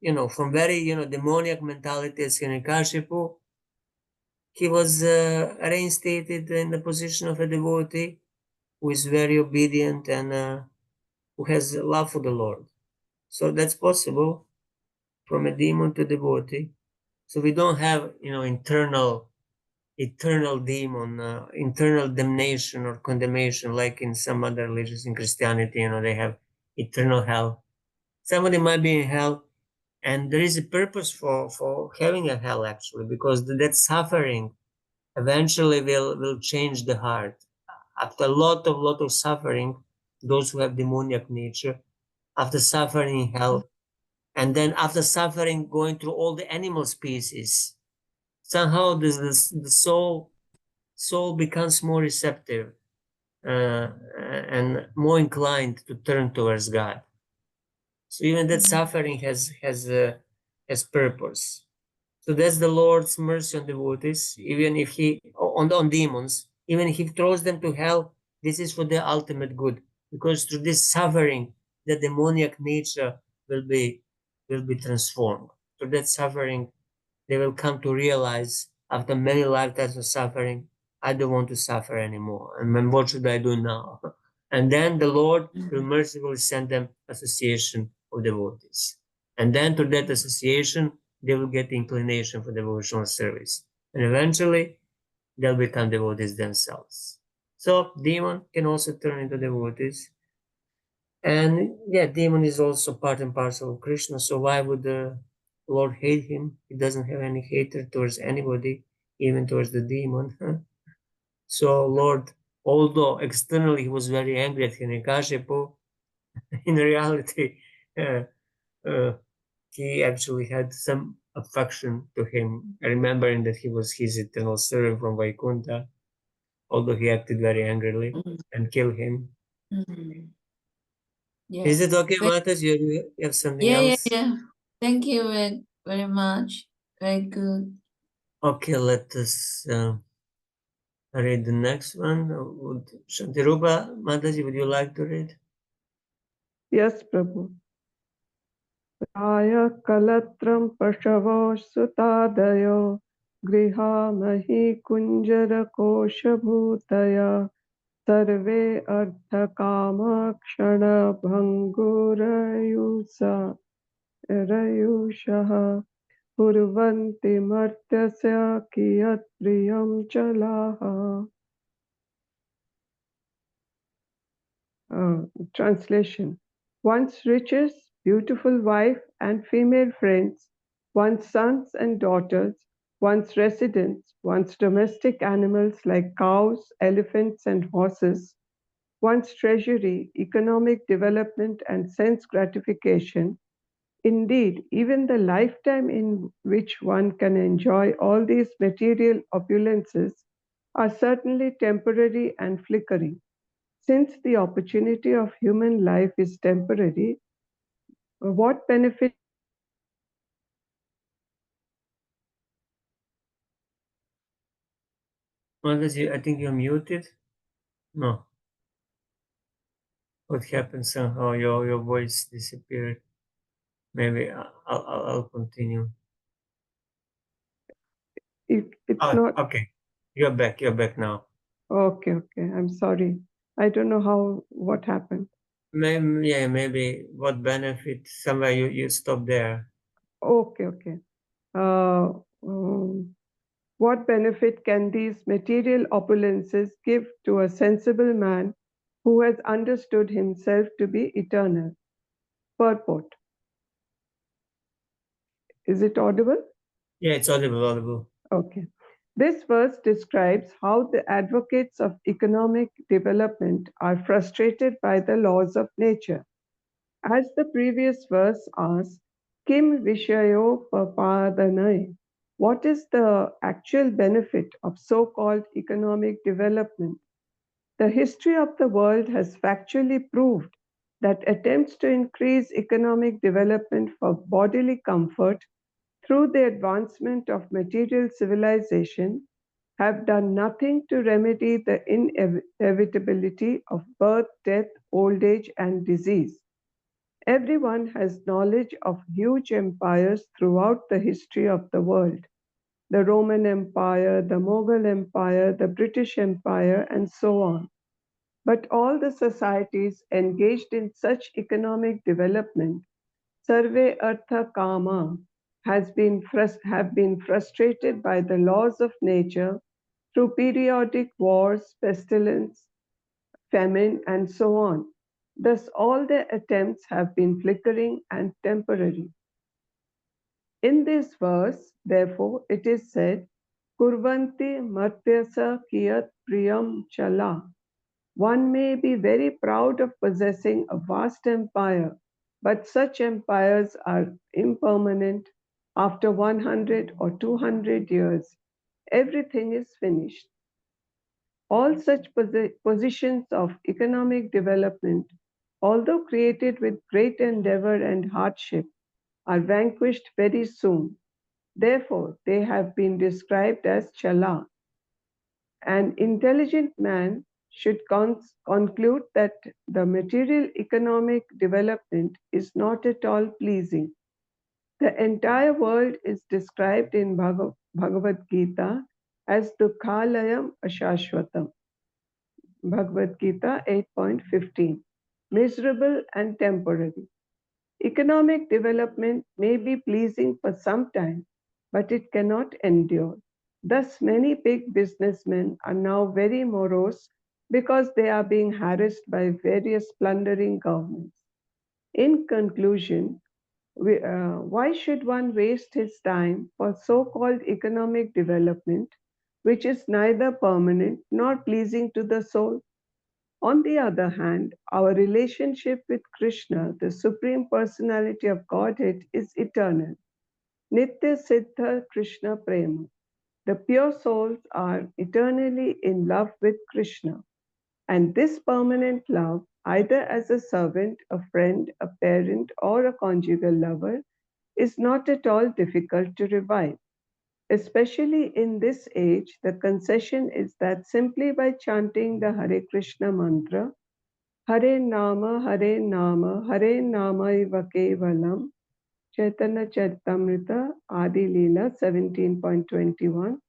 very demoniac mentality as Hiranyakashipu. He was reinstated in the position of a devotee who is very obedient and who has love for the Lord. So that's possible from a demon to devotee. So we don't have eternal demon, internal damnation or condemnation like in some other religions. In Christianity, they have eternal hell. Somebody might be in hell, and there is a purpose for having a hell actually, because that suffering eventually will change the heart. After a lot of suffering, those who have demoniac nature, after suffering hell, and then after suffering going through all the animal species, somehow the soul becomes more receptive and more inclined to turn towards God. So even that suffering has purpose. So that's the Lord's mercy on devotees, even if on demons, even if he throws them to hell, this is for their ultimate good, because through this suffering, the demoniac nature will be transformed. Through that suffering, they will come to realize after many lifetimes of suffering, I don't want to suffer anymore. And then what should I do now? And then the Lord will mercifully send them association of devotees. And then through that association, they will get the inclination for devotional service. And eventually, they'll become devotees themselves. So demon can also turn into devotees. And yeah, demon is also part and parcel of Krishna. So why would the Lord hate him? He doesn't have any hatred towards anybody, even towards the demon. So Lord, although externally he was very angry at Hiranyakashipu, in reality, uh, uh, he actually had some affection to him, remembering that he was his eternal servant from Vaikuntha, although he acted very angrily and killed him. Mm. Is it Yes. okay, Matas? You have something Yeah, else? yeah. Thank you very much. Very good. Okay, let us read the next one. Shantirupa, Mataji, would you like to read? Yes, Prabhu. Raya kalatram pashavo sutadayo grihamhi kunjara kosha bhutaya sarve artha kama kshana bhangurayusa rayushaha purvanti martyasya kiyat priyam chalaha. Translation. One's riches, beautiful wife and female friends, one's sons and daughters, one's residence, one's domestic animals like cows, elephants, and horses, one's treasury, economic development, and sense gratification. Indeed, even the lifetime in which one can enjoy all these material opulences are certainly temporary and flickering. Since the opportunity of human life is temporary, what benefit Marcus, I think you're muted. No. What happened? Somehow your voice disappeared. Maybe I'll continue. It's Oh, not. okay. You're back. You're back now. Okay, okay. I'm sorry. I don't know what happened. Maybe what benefit? Somewhere you stop there. Okay, okay. Uh, um, what benefit can these material opulences give to a sensible man who has understood himself to be eternal? Purport. Is it audible? Yeah, it's audible. Okay. This verse describes how the advocates of economic development are frustrated by the laws of nature. As the previous verse asks, Kim Vishayo Papadanai? What is the actual benefit of so called economic development? The history of the world has factually proved that attempts to increase economic development for bodily comfort through the advancement of material civilization have done nothing to remedy the inevitability of birth, death, old age, and disease. Everyone has knowledge of huge empires throughout the history of the world: the Roman Empire, the Mughal Empire, the British Empire, and so on. But all the societies engaged in such economic development, Sarve Artha Kama, have been frustrated by the laws of nature through periodic wars, pestilence, famine, and so on. Thus, all their attempts have been flickering and temporary. In this verse, therefore, it is said, Kurvanti Martyasa Kiyat Priyam Chala. One may be very proud of possessing a vast empire, but such empires are impermanent. After 100 or 200 years, everything is finished. All such positions of economic development, although created with great endeavor and hardship, are vanquished very soon. Therefore, they have been described as chala. An intelligent man should conclude that the material economic development is not at all pleasing. The entire world is described in Bhagavad Gita as Dukhalayam Ashashvatam. Bhagavad Gita 8.15. Miserable and temporary. Economic development may be pleasing for some time, but it cannot endure. Thus, many big businessmen are now very morose because they are being harassed by various plundering governments. In conclusion, why should one waste his time for so called economic development, which is neither permanent nor pleasing to the soul? On the other hand, our relationship with Krishna, the Supreme Personality of Godhead, is eternal. Nitya Siddha Krishna Prema. The pure souls are eternally in love with Krishna. And this permanent love, either as a servant, a friend, a parent, or a conjugal lover, is not at all difficult to revive. Especially in this age, the concession is that simply by chanting the Hare Krishna mantra, Hare Nama, Hare Nama, Hare Nama Iva Kevalam, Chaitanya Charitamrita, Adi Leela 17.21,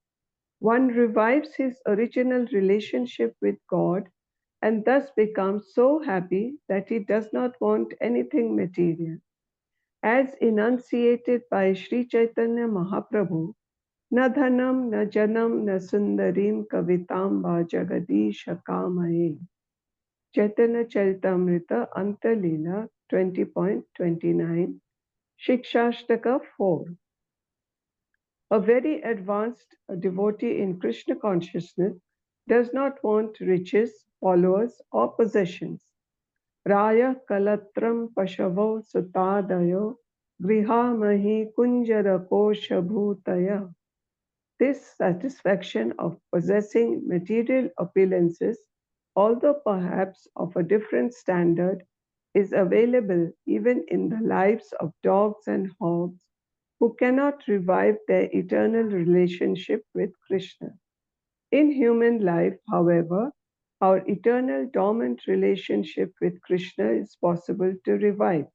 one revives his original relationship with God and thus becomes so happy that he does not want anything material. As enunciated by Sri Chaitanya Mahaprabhu, Na dhanam, na janam, na sundarim kavitam va jagadisha kamaye. Chaitanya Charitamrita Antalila 20.29, Shikshashtaka 4. A very advanced devotee in Krishna consciousness does not want riches, followers, or possessions. Raya kalatram pashavo sutadayo griha mahi kunjara kosha bhutaya. This satisfaction of possessing material opulences, although perhaps of a different standard, is available even in the lives of dogs and hogs who cannot revive their eternal relationship with Krishna. In human life, however, our eternal dormant relationship with Krishna is possible to revive.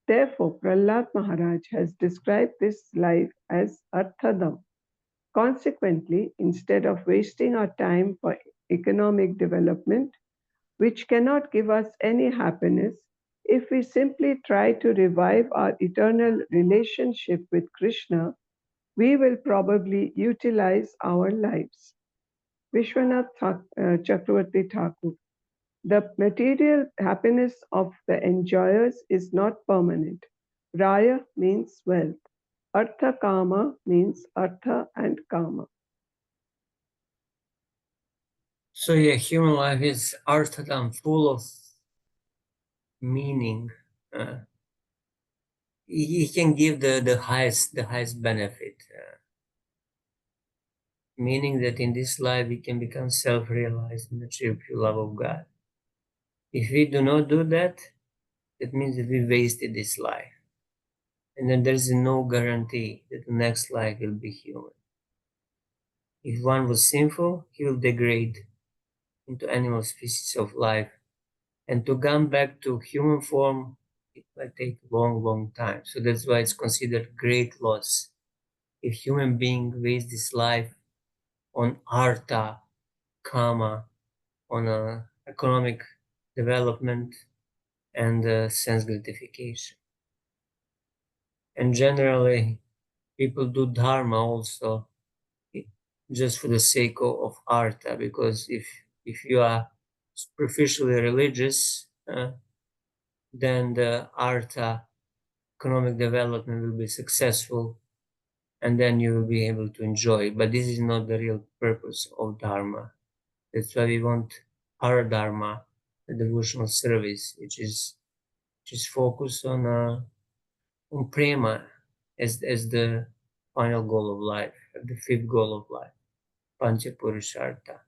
Therefore, Prahlad Maharaj has described this life as Arthadam. Consequently, instead of wasting our time for economic development, which cannot give us any happiness, if we simply try to revive our eternal relationship with Krishna, we will probably utilize our lives. Vishwanath Chakravarti Thakur. The material happiness of the enjoyers is not permanent. Raya means wealth. Artha Kama means Artha and Kama. So yeah, human life is arthadam, full of meaning. He can give the highest benefit, meaning that in this life we can become self-realized and achieve pure love of God. If we do not do that, that means that we wasted this life. And then there is no guarantee that the next life will be human. If one was sinful, he will degrade into animal species of life. And to come back to human form, it might take a long time. So that's why it's considered great loss. If human being waste this life on artha, kama, on economic development and sense gratification. And generally, people do dharma also just for the sake of artha, because if you are superficially religious, then the artha economic development will be successful, and then you will be able to enjoy. But this is not the real purpose of dharma. That's why we want paradharma, the devotional service, which is focused on prema as the final goal of life, the fifth goal of life, pancha purushartha.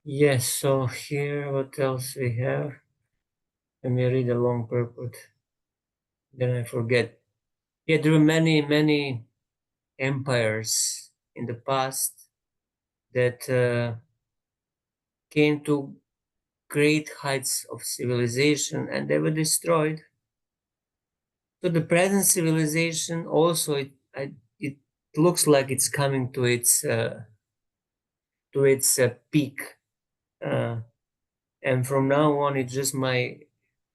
Yes, so here what else we have? Let me read a long purport, then I forget. Yeah, there were many empires in the past that came to great heights of civilization, and they were destroyed. So the present civilization also it looks like it's coming to its peak, and from now on it just might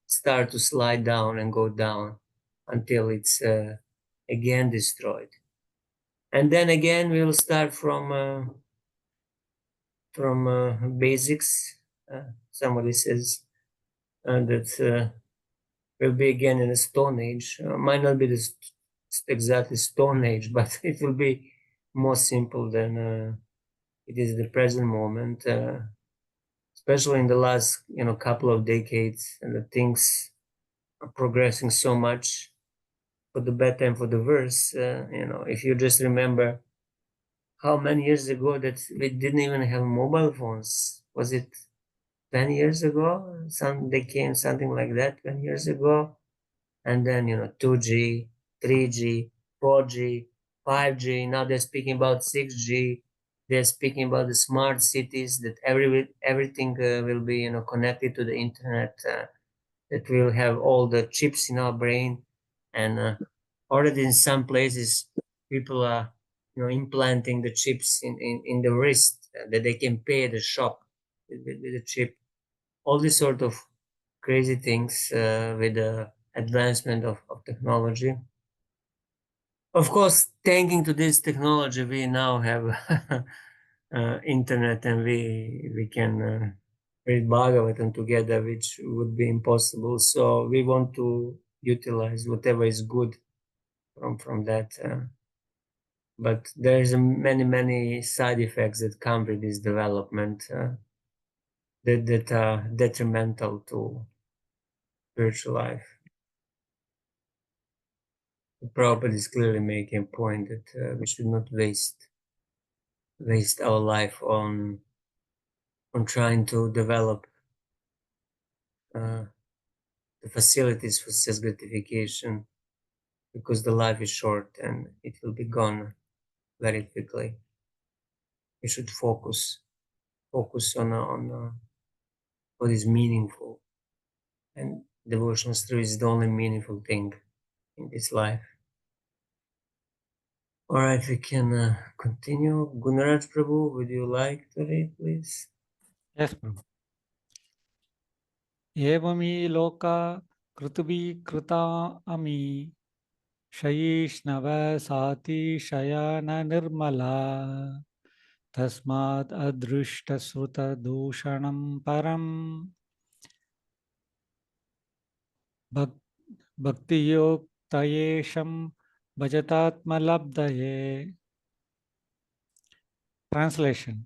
start to slide down and go down until it's again destroyed. And then again we'll start from basics. Somebody says that we'll be again in a stone age. Might not be the exactly stone age, but it will be more simple than it is the present moment. Especially in the last couple of decades, and the things are progressing so much for the better and for the worse. If you just remember how many years ago that we didn't even have mobile phones. Was it 10 years ago? They came something like that 10 years ago. And then 2G, 3G, 4G, 5G. Now they're speaking about 6G. They're speaking about the smart cities, that everything will be connected to the internet, that we'll have all the chips in our brain. And already in some places people are implanting the chips in the wrist, that they can pay at the shop with the chip. All these sort of crazy things with the advancement of technology. Of course, thanking to this technology, we now have internet, and we can read Bhagavatam together, which would be impossible. So we want to utilize whatever is good from that. But there is many side effects that come with this development that are detrimental to spiritual life. Prabhupada is clearly making a point that we should not waste our life on trying to develop the facilities for self gratification, because the life is short and it will be gone very quickly. You should focus on what is meaningful, and devotional service is the only meaningful thing in this life. All right, we can continue. Gunaraj Prabhu, would you like to read, please? Yes, Prabhu. Evami loka krutubi kruta ami shayishnava sati shayana nirmala tasmat adrushta sruta dushanam param bhakti yoktayesham bhajatatma labdaye. Translation.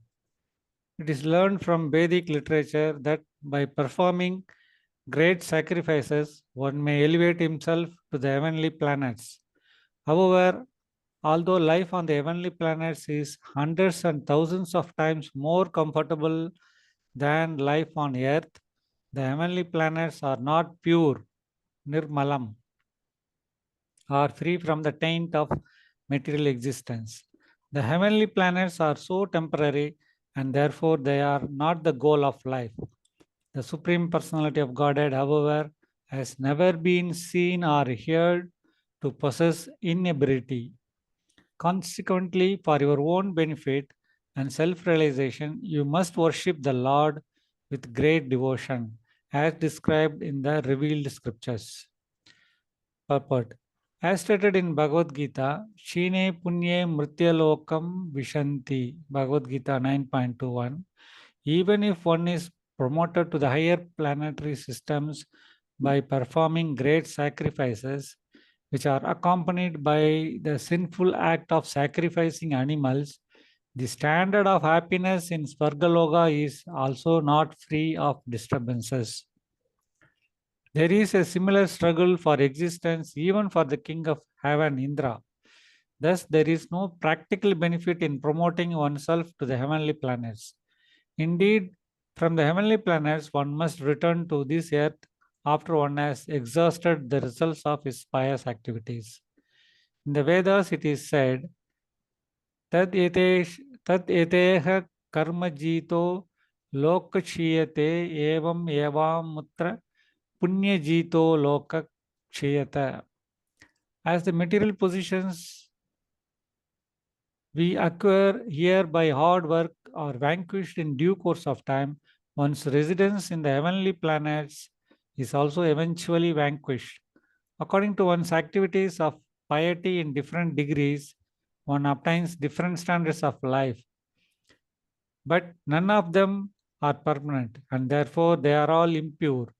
It is learned from Vedic literature that by performing great sacrifices, one may elevate himself to the heavenly planets. However, although life on the heavenly planets is hundreds and thousands of times more comfortable than life on earth, the heavenly planets are not pure, nirmalam, or free from the taint of material existence. The heavenly planets are so temporary and therefore they are not the goal of life. The Supreme Personality of Godhead, however, has never been seen or heard to possess inebriety. Consequently, for your own benefit and self realization, you must worship the Lord with great devotion, as described in the revealed scriptures. Purport. As stated in Bhagavad Gita, Shine Punye Mrityalokam Vishanti, Bhagavad Gita 9.21. Even if one is promoted to the higher planetary systems by performing great sacrifices, which are accompanied by the sinful act of sacrificing animals, the standard of happiness in Svargaloka is also not free of disturbances. There is a similar struggle for existence even for the king of heaven, Indra. Thus, there is no practical benefit in promoting oneself to the heavenly planets. Indeed, from the heavenly planets, one must return to this earth after one has exhausted the results of his pious activities. In the Vedas, it is said, Tad eteha karma jito lokashiyate evam evamutra punya jito lokakshiyata. As the material positions we acquire here by hard work are vanquished in due course of time, one's residence in the heavenly planets is also eventually vanquished. According to one's activities of piety in different degrees, one obtains different standards of life. But none of them are permanent and therefore they are all impure.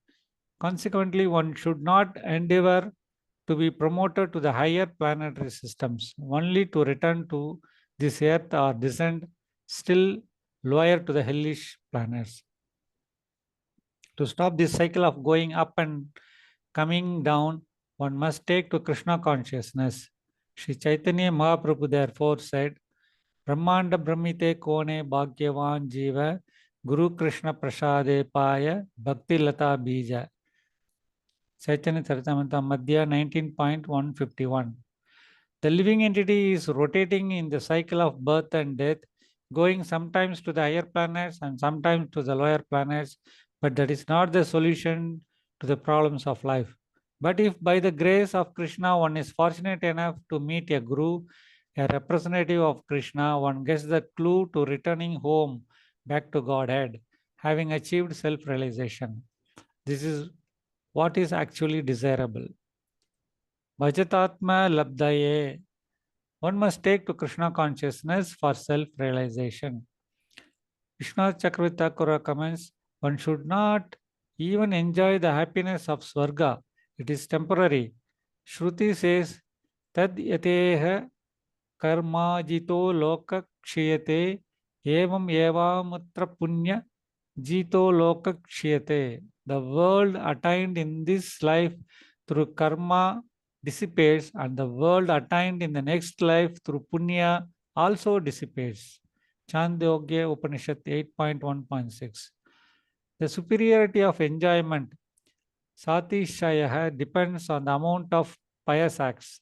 Consequently, one should not endeavor to be promoted to the higher planetary systems, only to return to this earth or descend still lower to the hellish planets. To stop this cycle of going up and coming down, one must take to Krishna consciousness. Sri Chaitanya Mahaprabhu therefore said, Brahmanda Brahmite Kone Bhagyavan Jiva Guru Krishna Prasade Paya Bhakti Lata Bija. Chaitanya Charitamrita Madhya 19.151. The living entity is rotating in the cycle of birth and death, going sometimes to the higher planets and sometimes to the lower planets, but that is not the solution to the problems of life. But if by the grace of Krishna one is fortunate enough to meet a guru, a representative of Krishna, one gets the clue to returning home back to Godhead, having achieved self-realization. This is what is actually desirable. Bhajatatma labdaye. One must take to Krishna consciousness for self-realization. Vishwanath Chakravarti Thakur comments, one should not even enjoy the happiness of Swarga. It is temporary. Shruti says, Tad yateha karma jito loka kshiyate evam eva mutra punya jito loka kshiyate. The world attained in this life through karma dissipates, and the world attained in the next life through punya also dissipates. Chandogya Upanishad 8.1.6. The superiority of enjoyment, Satishaya, depends on the amount of pious acts.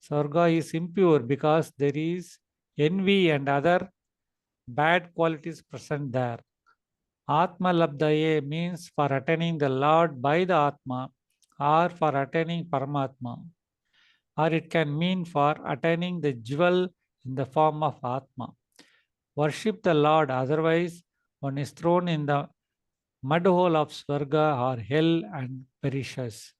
Sarga is impure because there is envy and other bad qualities present there. Atma Labdhaye means for attaining the Lord by the Atma or for attaining Paramatma, or it can mean for attaining the jewel in the form of Atma. Worship the Lord, otherwise, one is thrown in the mud hole of Swarga or hell and perishes.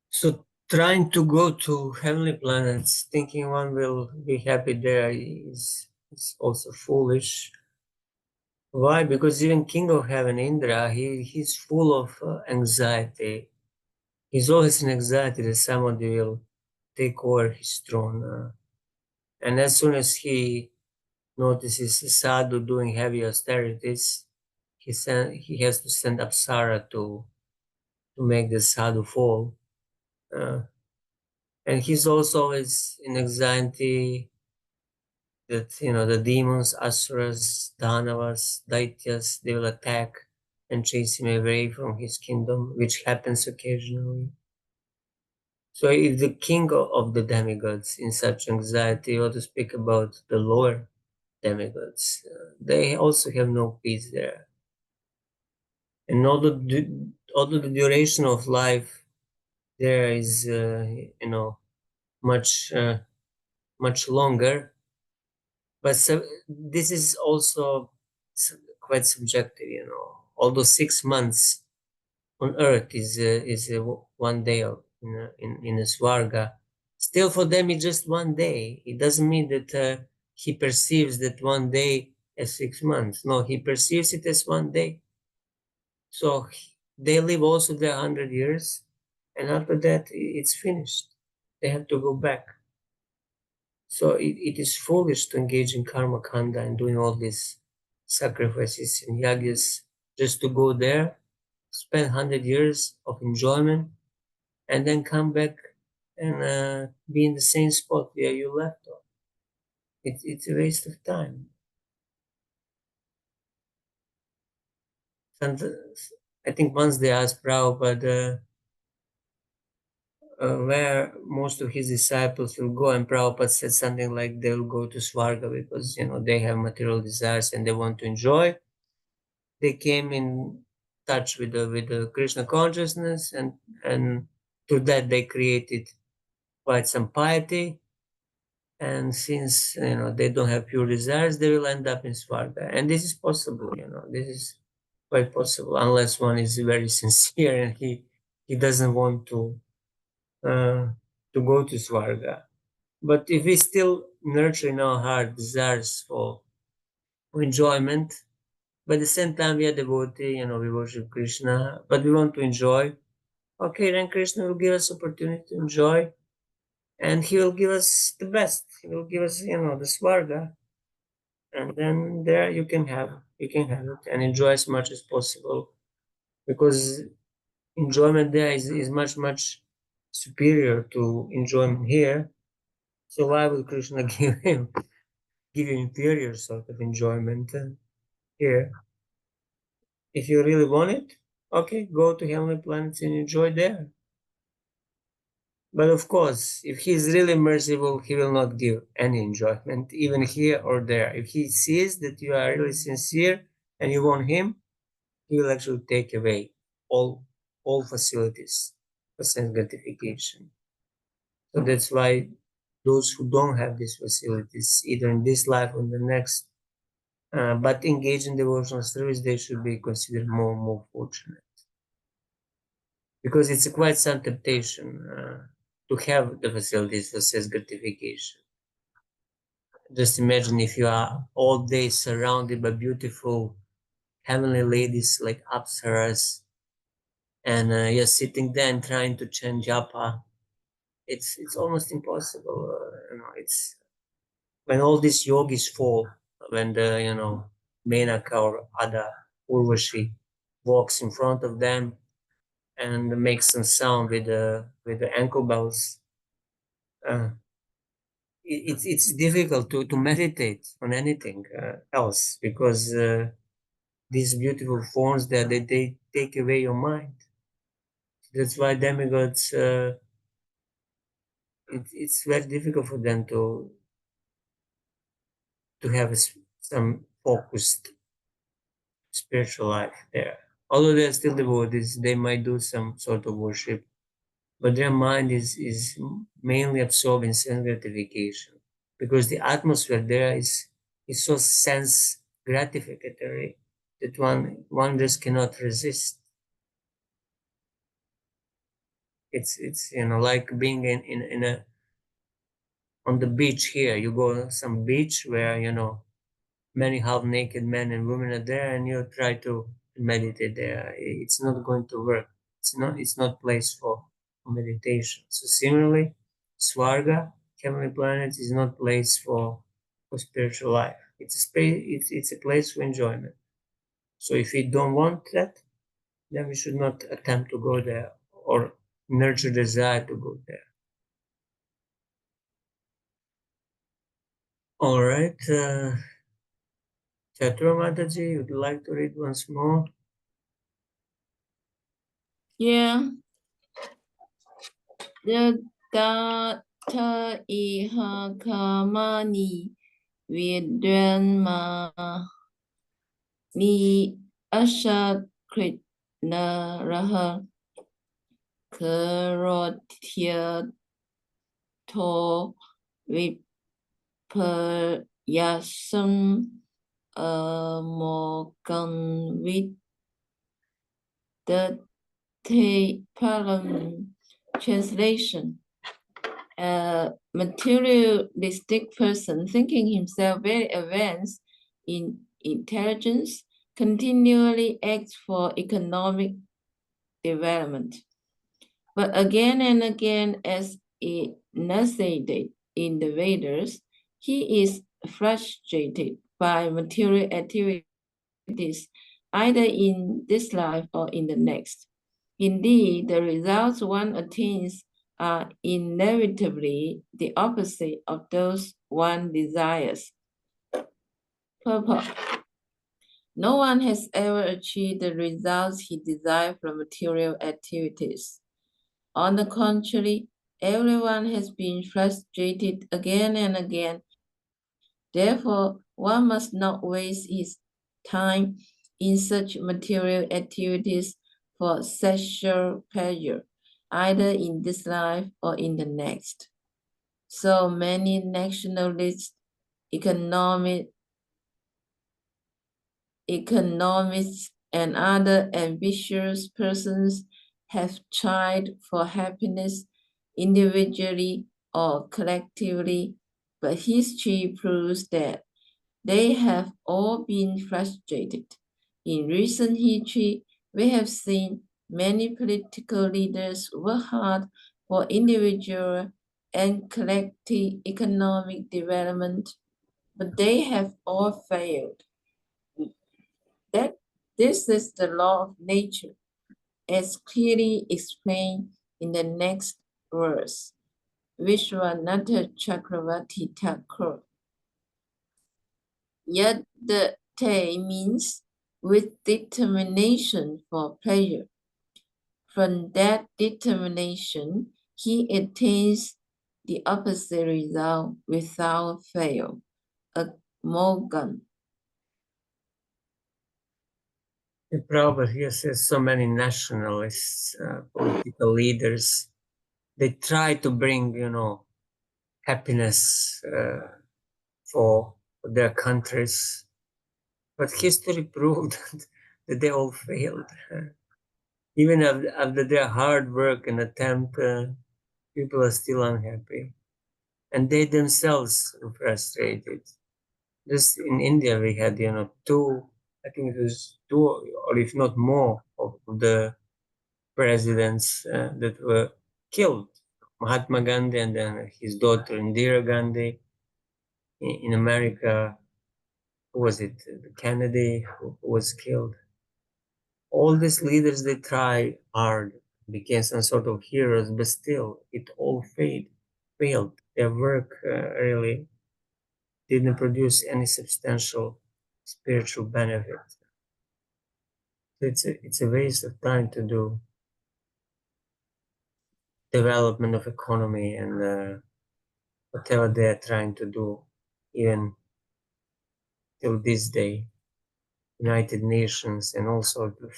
So trying to go to heavenly planets, thinking one will be happy there is also foolish. Why? Because even King of Heaven, Indra, he's full of anxiety. He's always in anxiety that somebody will take over his throne. And as soon as he notices a sadhu doing heavy austerities, he has to send Apsara to make the sadhu fall. And he's also always in anxiety that the demons, asuras, danavas, daityas, they will attack and chase him away from his kingdom, which happens occasionally. So if the king of the demigods in such anxiety, or to speak about the lower demigods, they also have no peace there. And although the duration of life there is, much longer, but this is also quite subjective. Although 6 months on earth is 1 day in a Swarga, still for them it's just 1 day. It doesn't mean that he perceives that 1 day as 6 months. No, he perceives it as 1 day. So they live also their 100 years, and after that it's finished. They have to go back. So it is foolish to engage in karma kanda and doing all these sacrifices and yagas just to go there, spend 100 years of enjoyment, and then come back and be in the same spot where you left off. It's a waste of time. I think once they asked Prabhupada where most of his disciples will go, and Prabhupada said something like they'll go to Swarga because they have material desires and they want to enjoy. They came in touch with the Krishna consciousness, and through that they created quite some piety. And since they don't have pure desires, they will end up in Swarga. And this is possible. This is quite possible, unless one is very sincere and he doesn't want to go to Swarga. But if we still nurture in our heart desires for enjoyment, but at the same time we are devotee, we worship Krishna, but we want to enjoy, okay, then Krishna will give us opportunity to enjoy, and he will give us the best. He will give us, the Swarga, and then there you can have it and enjoy as much as possible, because enjoyment there is much, much superior to enjoyment here. So why would Krishna give you inferior sort of enjoyment here? If you really want it, okay, go to heavenly planets and enjoy there. But of course, if he is really merciful, he will not give any enjoyment, even here or there. If he sees that you are really sincere and you want him, he will actually take away all facilities for sense gratification. So that's why those who don't have these facilities, either in this life or in the next, but engage in devotional service, they should be considered more fortunate. Because it's quite some temptation to have the facilities for sense gratification. Just imagine if you are all day surrounded by beautiful heavenly ladies like Apsaras, and you're sitting there and trying to chant japa. It's almost impossible. It's when all these yogis fall, when the Menaka or Ada Urvashi walks in front of them and makes some sound with the ankle bells. It's difficult to meditate on anything else, because these beautiful forms that they take away your mind. That's why demigods, it's very difficult for them to have some focused spiritual life there. Although they are still devotees, they might do some sort of worship, but their mind is mainly absorbed in sense gratification, because the atmosphere there is so sense gratificatory that one just cannot resist. It's like being in a on the beach here. You go some beach where many half naked men and women are there, and you try to meditate there. It's not going to work. It's not place for meditation. So similarly, Swarga, heavenly planet, is not place for spiritual life. It's a space. It's a place for enjoyment. So if we don't want that, then we should not attempt to go there or nurture desire to go there. All right, Chatura Mataji, would you like to read once more? Yeah. Datta iha kamani vidyanma ni ashakrit naraha karotya to vipayasam amogan vidate param. Translation: a materialistic person thinking himself very advanced in intelligence continually acts for economic development. But again and again, as enunciated in the Vedas, he is frustrated by material activities either in this life or in the next. Indeed, the results one attains are inevitably the opposite of those one desires. Purport. No one has ever achieved the results he desired from material activities. On the contrary, everyone has been frustrated again and again. Therefore, one must not waste his time in such material activities for sexual pleasure, either in this life or in the next. So many nationalists, economists, and other ambitious persons have tried for happiness individually or collectively, but history proves that they have all been frustrated. In recent history, we have seen many political leaders work hard for individual and collective economic development, but they have all failed. That this is the law of nature, as clearly explained in the next verse. Vishwanatha Chakravarti Thakur. Yet the te means with determination for pleasure. From that determination, he attains the opposite result without fail. A Morgan. The Prabhupada here says so many nationalists, political leaders, they try to bring, happiness for their countries, but history proved that they all failed. Even after their hard work and attempt, people are still unhappy, and they themselves are frustrated. Just in India, we had, two, I think it was two, or if not more, of the presidents that were killed. Mahatma Gandhi and then his daughter Indira Gandhi. In America, who was it? Kennedy, who was killed. All these leaders, they try hard, became some sort of heroes, but still, it all failed. Their work really didn't produce any substantial spiritual benefit. It's a waste of time to do development of economy and whatever they're trying to do, even till this day, United Nations and all sorts of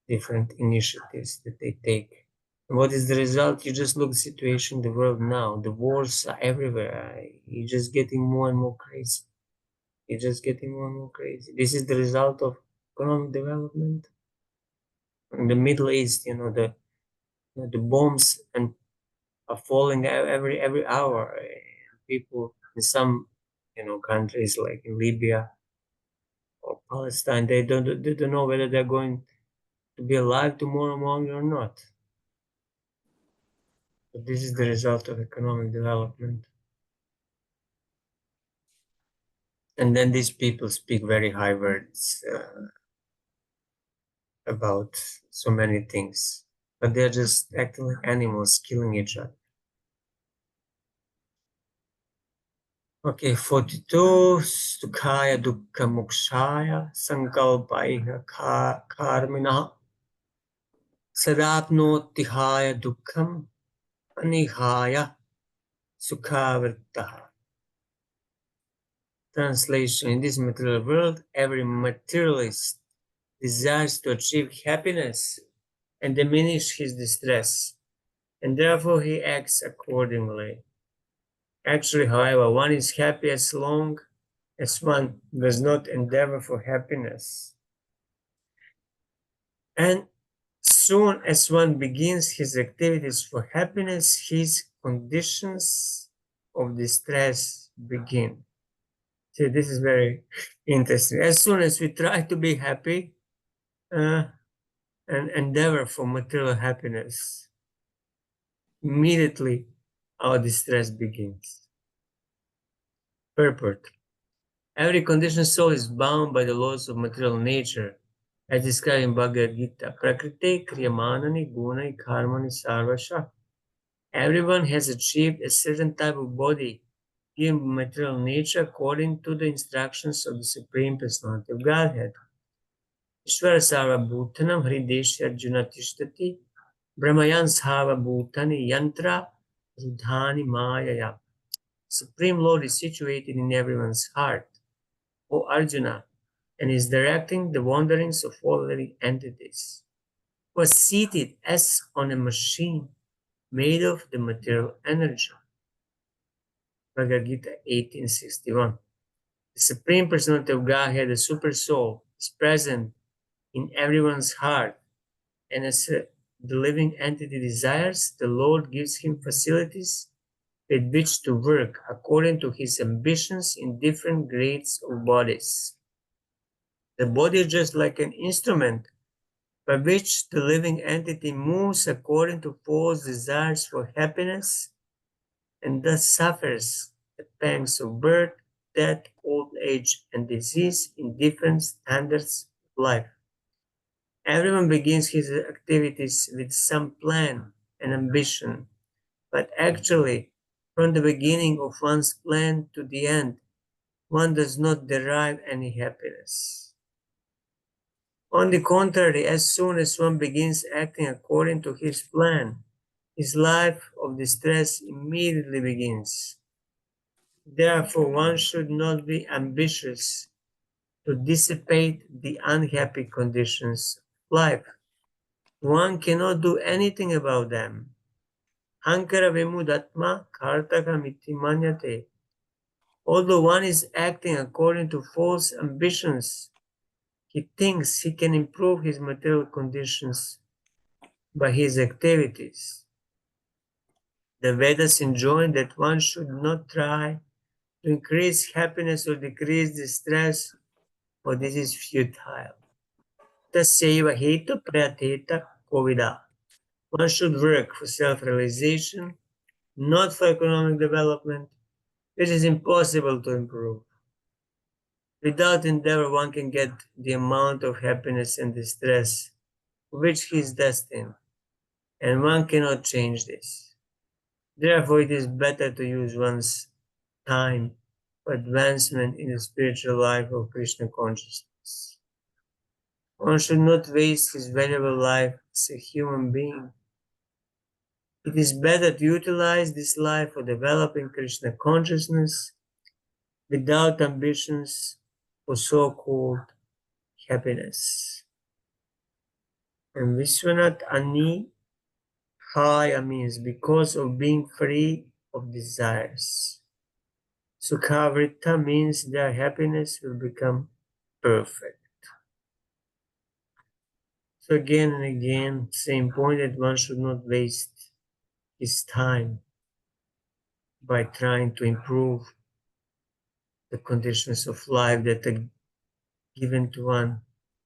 different initiatives that they take. And what is the result? You just look at the situation in the world now. The wars are everywhere. You're just getting more and more crazy. You're just getting more and more crazy. This is the result of economic development. In the Middle East, the bombs and are falling every hour. People in some countries like in Libya or Palestine, they don't know whether they're going to be alive tomorrow morning or not. But this is the result of economic development. And then these people speak very high words about so many things, but they're just acting like animals, killing each other. Okay, 42. Sukhaya dukkha mokshaya sankalpaiha karmina sadapnotihaya dukkham anihaya sukhavirtaha. Translation: in this material world, every materialist desires to achieve happiness and diminish his distress, and therefore he acts accordingly. Actually, however, one is happy as long as one does not endeavor for happiness. And soon as one begins his activities for happiness, his conditions of distress begin. See, this is very interesting. As soon as we try to be happy and endeavor for material happiness, immediately our distress begins. Purport: every conditioned soul is bound by the laws of material nature, as described in Bhagavad Gita. Prakriti kriyamanani gunai karmani sarvasha. Everyone has achieved a certain type of body given by material nature according to the instructions of the Supreme Personality of Godhead. Ishvara sarva bhutanam hrideshi arjuna tishtati brahmayan sarva bhutani yantra rudhani mayaya. Supreme Lord is situated in everyone's heart, O Arjuna, and is directing the wanderings of all living entities, who are seated as on a machine made of the material energy. Bhagavad Gita 1861. The Supreme Personality of Godhead, the Super Soul, is present in everyone's heart, and as the living entity desires, the Lord gives him facilities with which to work according to his ambitions in different grades of bodies. The body is just like an instrument by which the living entity moves according to false desires for happiness and thus suffers the pangs of birth, death, old age, and disease in different standards of life. Everyone begins his activities with some plan and ambition, but actually, from the beginning of one's plan to the end, one does not derive any happiness. On the contrary, as soon as one begins acting according to his plan, his life of distress immediately begins. Therefore, one should not be ambitious to dissipate the unhappy conditions of life. One cannot do anything about them. Hankara vimudatma kartaka miti manyate. Although one is acting according to false ambitions, he thinks he can improve his material conditions by his activities. The Vedas enjoin that one should not try to increase happiness or decrease distress, for this is futile. Tasyaiva hetu prayateta kovida. One should work for self-realization, not for economic development, which is impossible to improve. Without endeavor, one can get the amount of happiness and distress for which he is destined, and one cannot change this. Therefore, it is better to use one's time for advancement in the spiritual life of Krishna consciousness. One should not waste his valuable life as a human being. It is better to utilize this life for developing Krishna consciousness without ambitions for so-called happiness. And Vishwanath Ani Haya means because of being free of desires. Sukhavrita means their happiness will become perfect. So again and again, same point that one should not waste his time by trying to improve the conditions of life that are given to one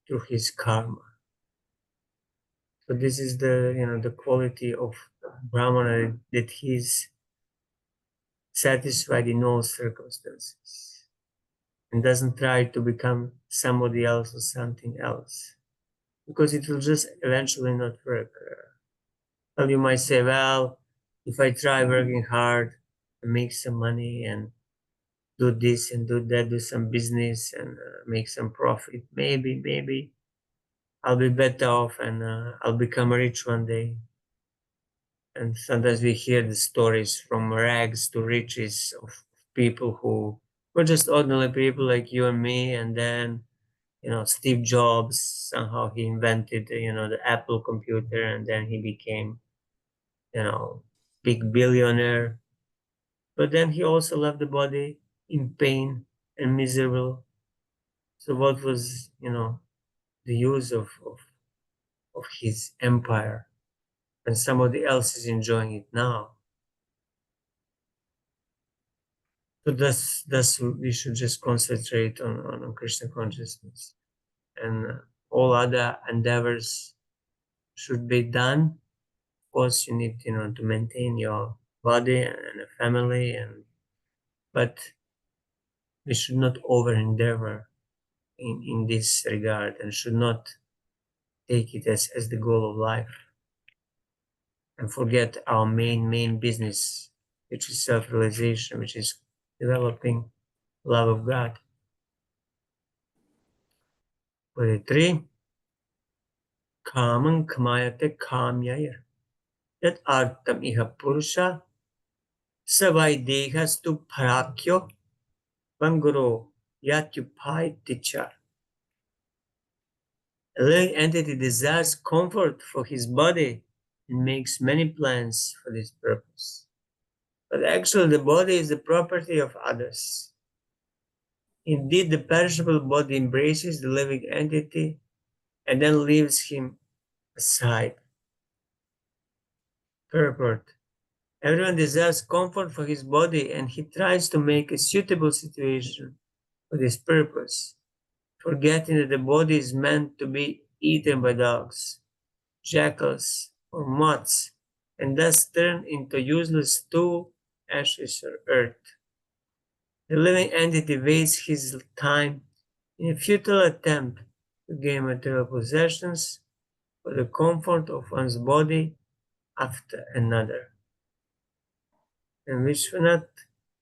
through his karma. So this is the quality of Brahmana, that he is satisfied in all circumstances and doesn't try to become somebody else or something else, because it will just eventually not work. Well, you might say, well, if I try working hard and make some money and do this and do that, do some business and make some profit, maybe I'll be better off and I'll become rich one day. And sometimes we hear the stories from rags to riches of people who were just ordinary people like you and me. And then, Steve Jobs, somehow he invented, the Apple computer, and then he became, big billionaire. But then he also left the body in pain and miserable. So what was, the use of his empire? And somebody else is enjoying it now. So thus we should just concentrate on Krishna consciousness, and all other endeavors should be done. Of course, you need to maintain your body and a family, but we should not over endeavor in this regard, and should not take it as the goal of life, and forget our main business, which is self-realization, which is developing love of God. 43. Kamam kamayate kamyaya. Yat artam iha purusha savaidehastu parakyo vanguro yatyupai ticha. A living entity desires comfort for his body and makes many plans for this purpose. But actually the body is the property of others. Indeed, the perishable body embraces the living entity and then leaves him aside. Purport. Everyone desires comfort for his body, and he tries to make a suitable situation for this purpose, forgetting that the body is meant to be eaten by dogs, jackals, or moths, and thus turned into useless stool, ashes, or earth. The living entity wastes his time in a futile attempt to gain material possessions for the comfort of one's body after another. And Vishwanath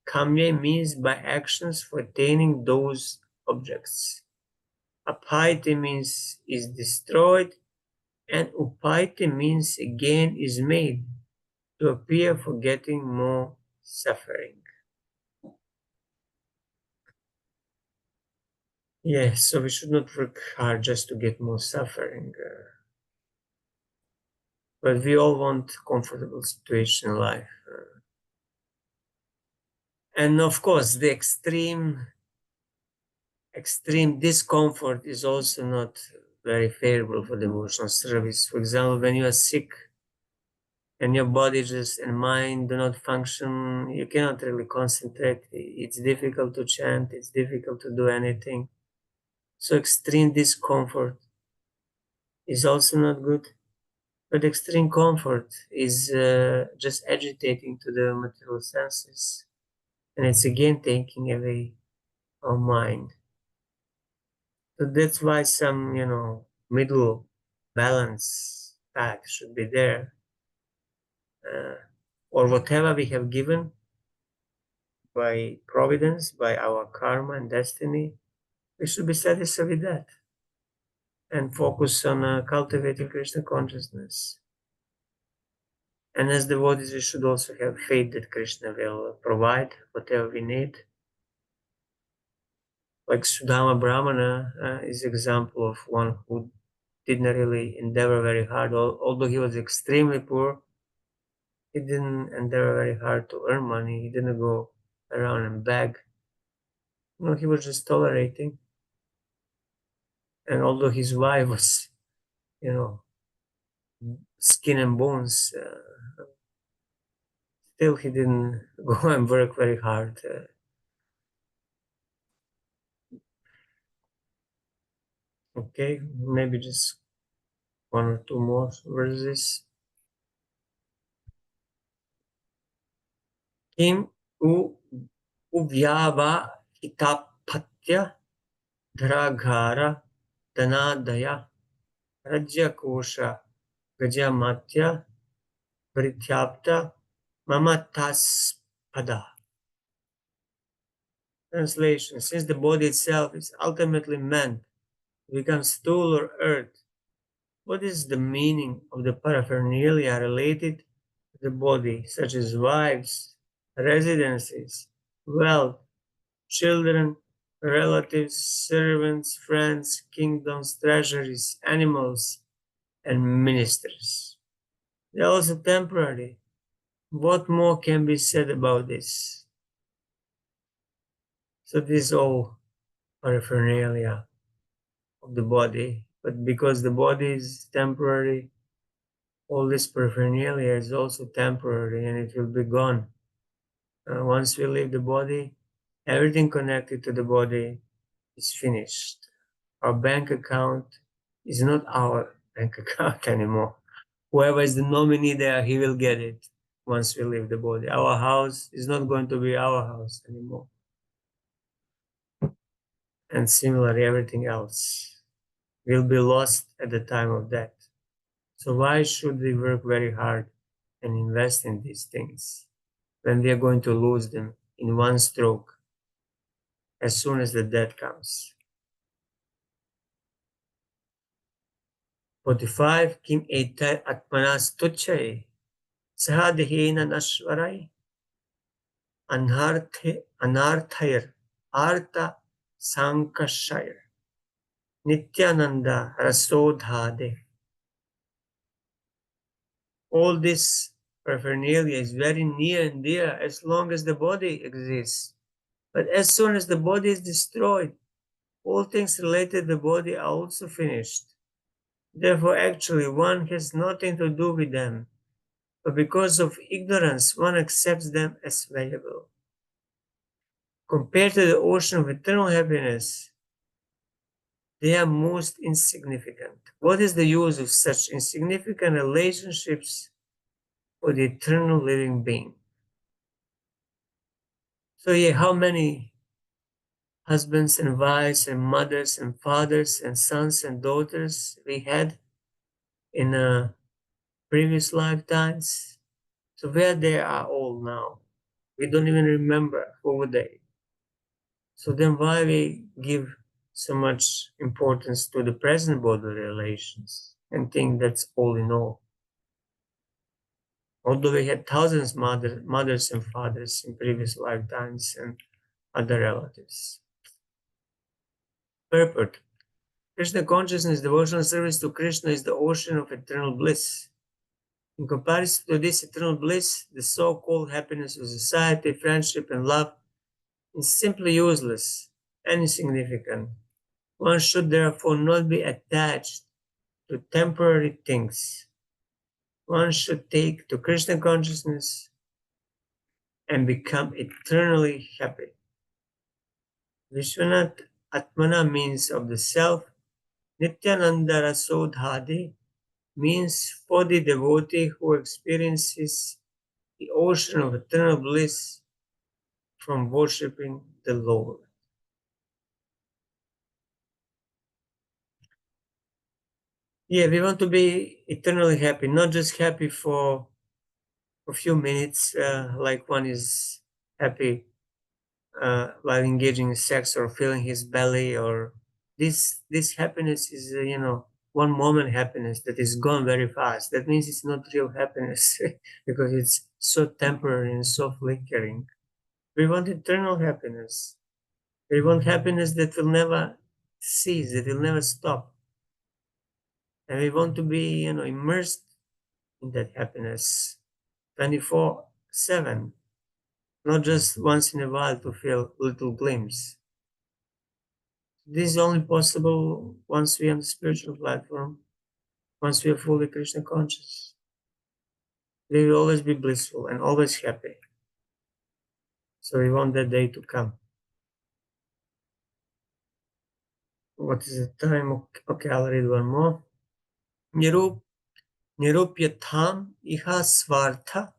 Kamye means by actions for attaining those objects. Apaiti means is destroyed, and upaiti means again is made to appear for getting more suffering. Yes, so we should not work hard just to get more suffering. But we all want comfortable situation in life. And of course, the extreme discomfort is also not very favorable for devotional service. For example, when you are sick and your body just and mind do not function, you cannot really concentrate. It's difficult to chant, it's difficult to do anything. So extreme discomfort is also not good. But extreme comfort is just agitating to the material senses. And it's again taking away our mind. So that's why some, middle balance path should be there. Or whatever we have given by providence, by our karma and destiny, we should be satisfied with that and focus on cultivating Krishna consciousness. And as devotees, we should also have faith that Krishna will provide whatever we need. like Sudama Brahmana is example of one who did not really endeavor very hard. Although he was extremely poor, he didn't endeavor very hard to earn money. He didn't go around and beg. No, he was just tolerating. And although his wife was, you know, skin and bones, still he didn't go and work very hard. Okay, maybe just one or two more verses. Kim u uvyava hitapatya Dhragara Danadaya Rajyakosha Gajamatya Prithyapta Mamataspada. Translation: since the body itself is ultimately meant to become stool or earth, what is the meaning of the paraphernalia related to the body, such as wives, residences, wealth, children, relatives, servants, friends, kingdoms, treasuries, animals, and ministers? They are also temporary. What more can be said about this? So this is all paraphernalia of the body, but because the body is temporary, all this paraphernalia is also temporary and it will be gone. Once we leave the body, everything connected to the body is finished. Our bank account is not our bank account anymore. Whoever is the nominee there, he will get it once we leave the body. Our house is not going to be our house anymore. And similarly, everything else will be lost at the time of death. So why should we work very hard and invest in these things when we are going to lose them in one stroke as soon as the death comes? 45. Kim etai atmanas tuchai sahadhina nashvarai anarthayar artha sankashayar nityananda rasodhade. All this paraphernalia is very near and dear as long as the body exists. But as soon as the body is destroyed, all things related to the body are also finished. Therefore, actually, one has nothing to do with them. But because of ignorance, one accepts them as valuable. Compared to the ocean of eternal happiness, they are most insignificant. What is the use of such insignificant relationships for the eternal living being? So yeah, how many husbands and wives and mothers and fathers and sons and daughters we had in previous lifetimes? So where they are all now? We don't even remember who were they. So then why we give so much importance to the present bodily relations and think that's all in all? Although we had thousands mothers and fathers in previous lifetimes and other relatives. Purport: Krishna consciousness, devotional service to Krishna is the ocean of eternal bliss. In comparison to this eternal bliss, the so-called happiness of society, friendship, and love is simply useless and insignificant. One should therefore not be attached to temporary things. One should take to Krishna consciousness and become eternally happy. Vishwanath Atmana means of the self. Nityananda Rasodhadi means for the devotee who experiences the ocean of eternal bliss from worshipping the Lord. Yeah, we want to be eternally happy, not just happy for a few minutes, like one is happy while engaging in sex or filling his belly, or this happiness is, one moment happiness that is gone very fast. That means it's not real happiness because it's so temporary and so flickering. We want eternal happiness. We want happiness that will never cease, that will never stop. And we want to be, immersed in that happiness 24/7, not just once in a while to feel a little glimpse. This is only possible once we are on the spiritual platform, once we are fully Krishna conscious. We will always be blissful and always happy. So we want that day to come. What is the time? Okay, I'll read one more. Nirupyatham iha svartha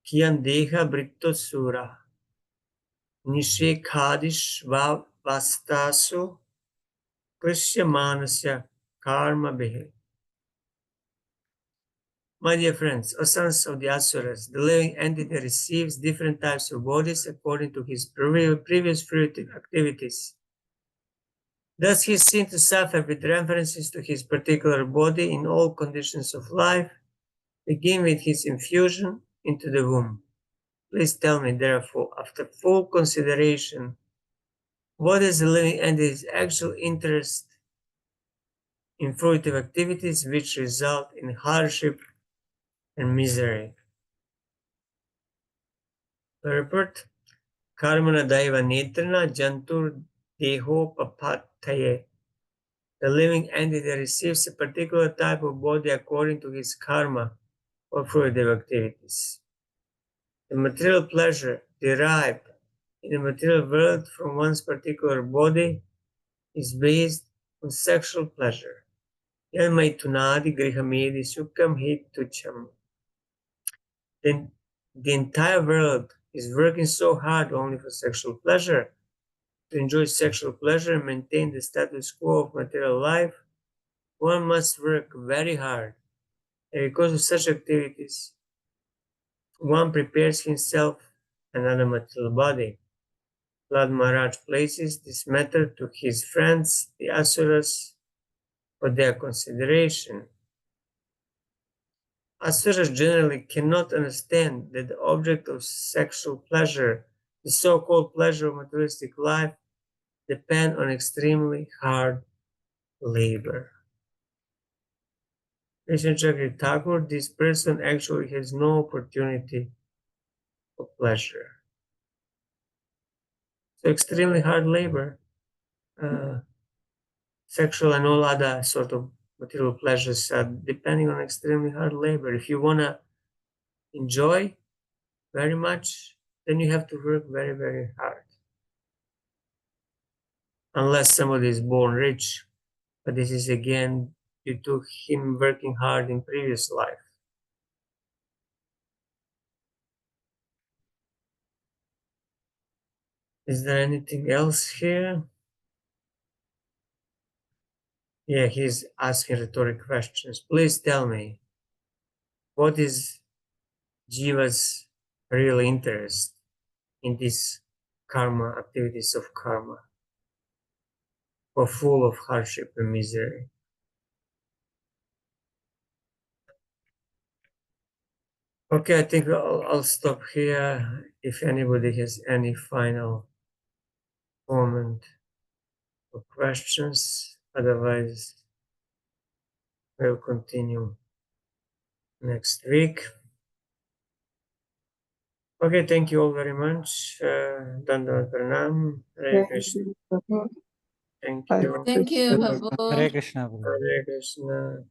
kiyan deha britto sura nishekhadish vastasu krishyamanasya karma behe. My dear friends, O sons of the Asuras, the living entity receives different types of bodies according to his previous fruitive activities. Thus, he is seen to suffer with references to his particular body in all conditions of life, begin with his infusion into the womb. Please tell me, therefore, after full consideration, what is the living entity's actual interest in fruitive activities which result in hardship and misery? The report, Karmana Daiva Netrana Jantur Deho Papataye. The living entity receives a particular type of body according to his karma or fruitive activities. The material pleasure derived in the material world from one's particular body is based on sexual pleasure. Yalmaitunadi grihamedi sukham hitucham. Then the entire world is working so hard only for sexual pleasure. To enjoy sexual pleasure and maintain the status quo of material life, one must work very hard. And because of such activities, one prepares himself another material body. Lord Maharaj places this matter to his friends, the Asuras, for their consideration. Asuras generally cannot understand that the object of sexual pleasure, the so-called pleasure of materialistic life, depend on extremely hard labor. Krishna Chakri Thakur, this person actually has no opportunity for pleasure. So extremely hard labor, sexual and all other sort of material pleasures are depending on extremely hard labor. If you want to enjoy very much, then you have to work very, very hard. Unless somebody is born rich, but this is again due to him working hard in previous life. Is there anything else here? Yeah, he's asking rhetoric questions. Please tell me, what is Jiva's real interest in these karma, activities of karma, or full of hardship and misery? Okay, I think I'll stop here. If anybody has any final comment or questions, otherwise we'll continue next week. Okay, thank you all very much. Dandavat Pranam. Hare Krishna. Thank you. Thank you, Prabhu. Hare Krishna. Prabhu. Hare Krishna.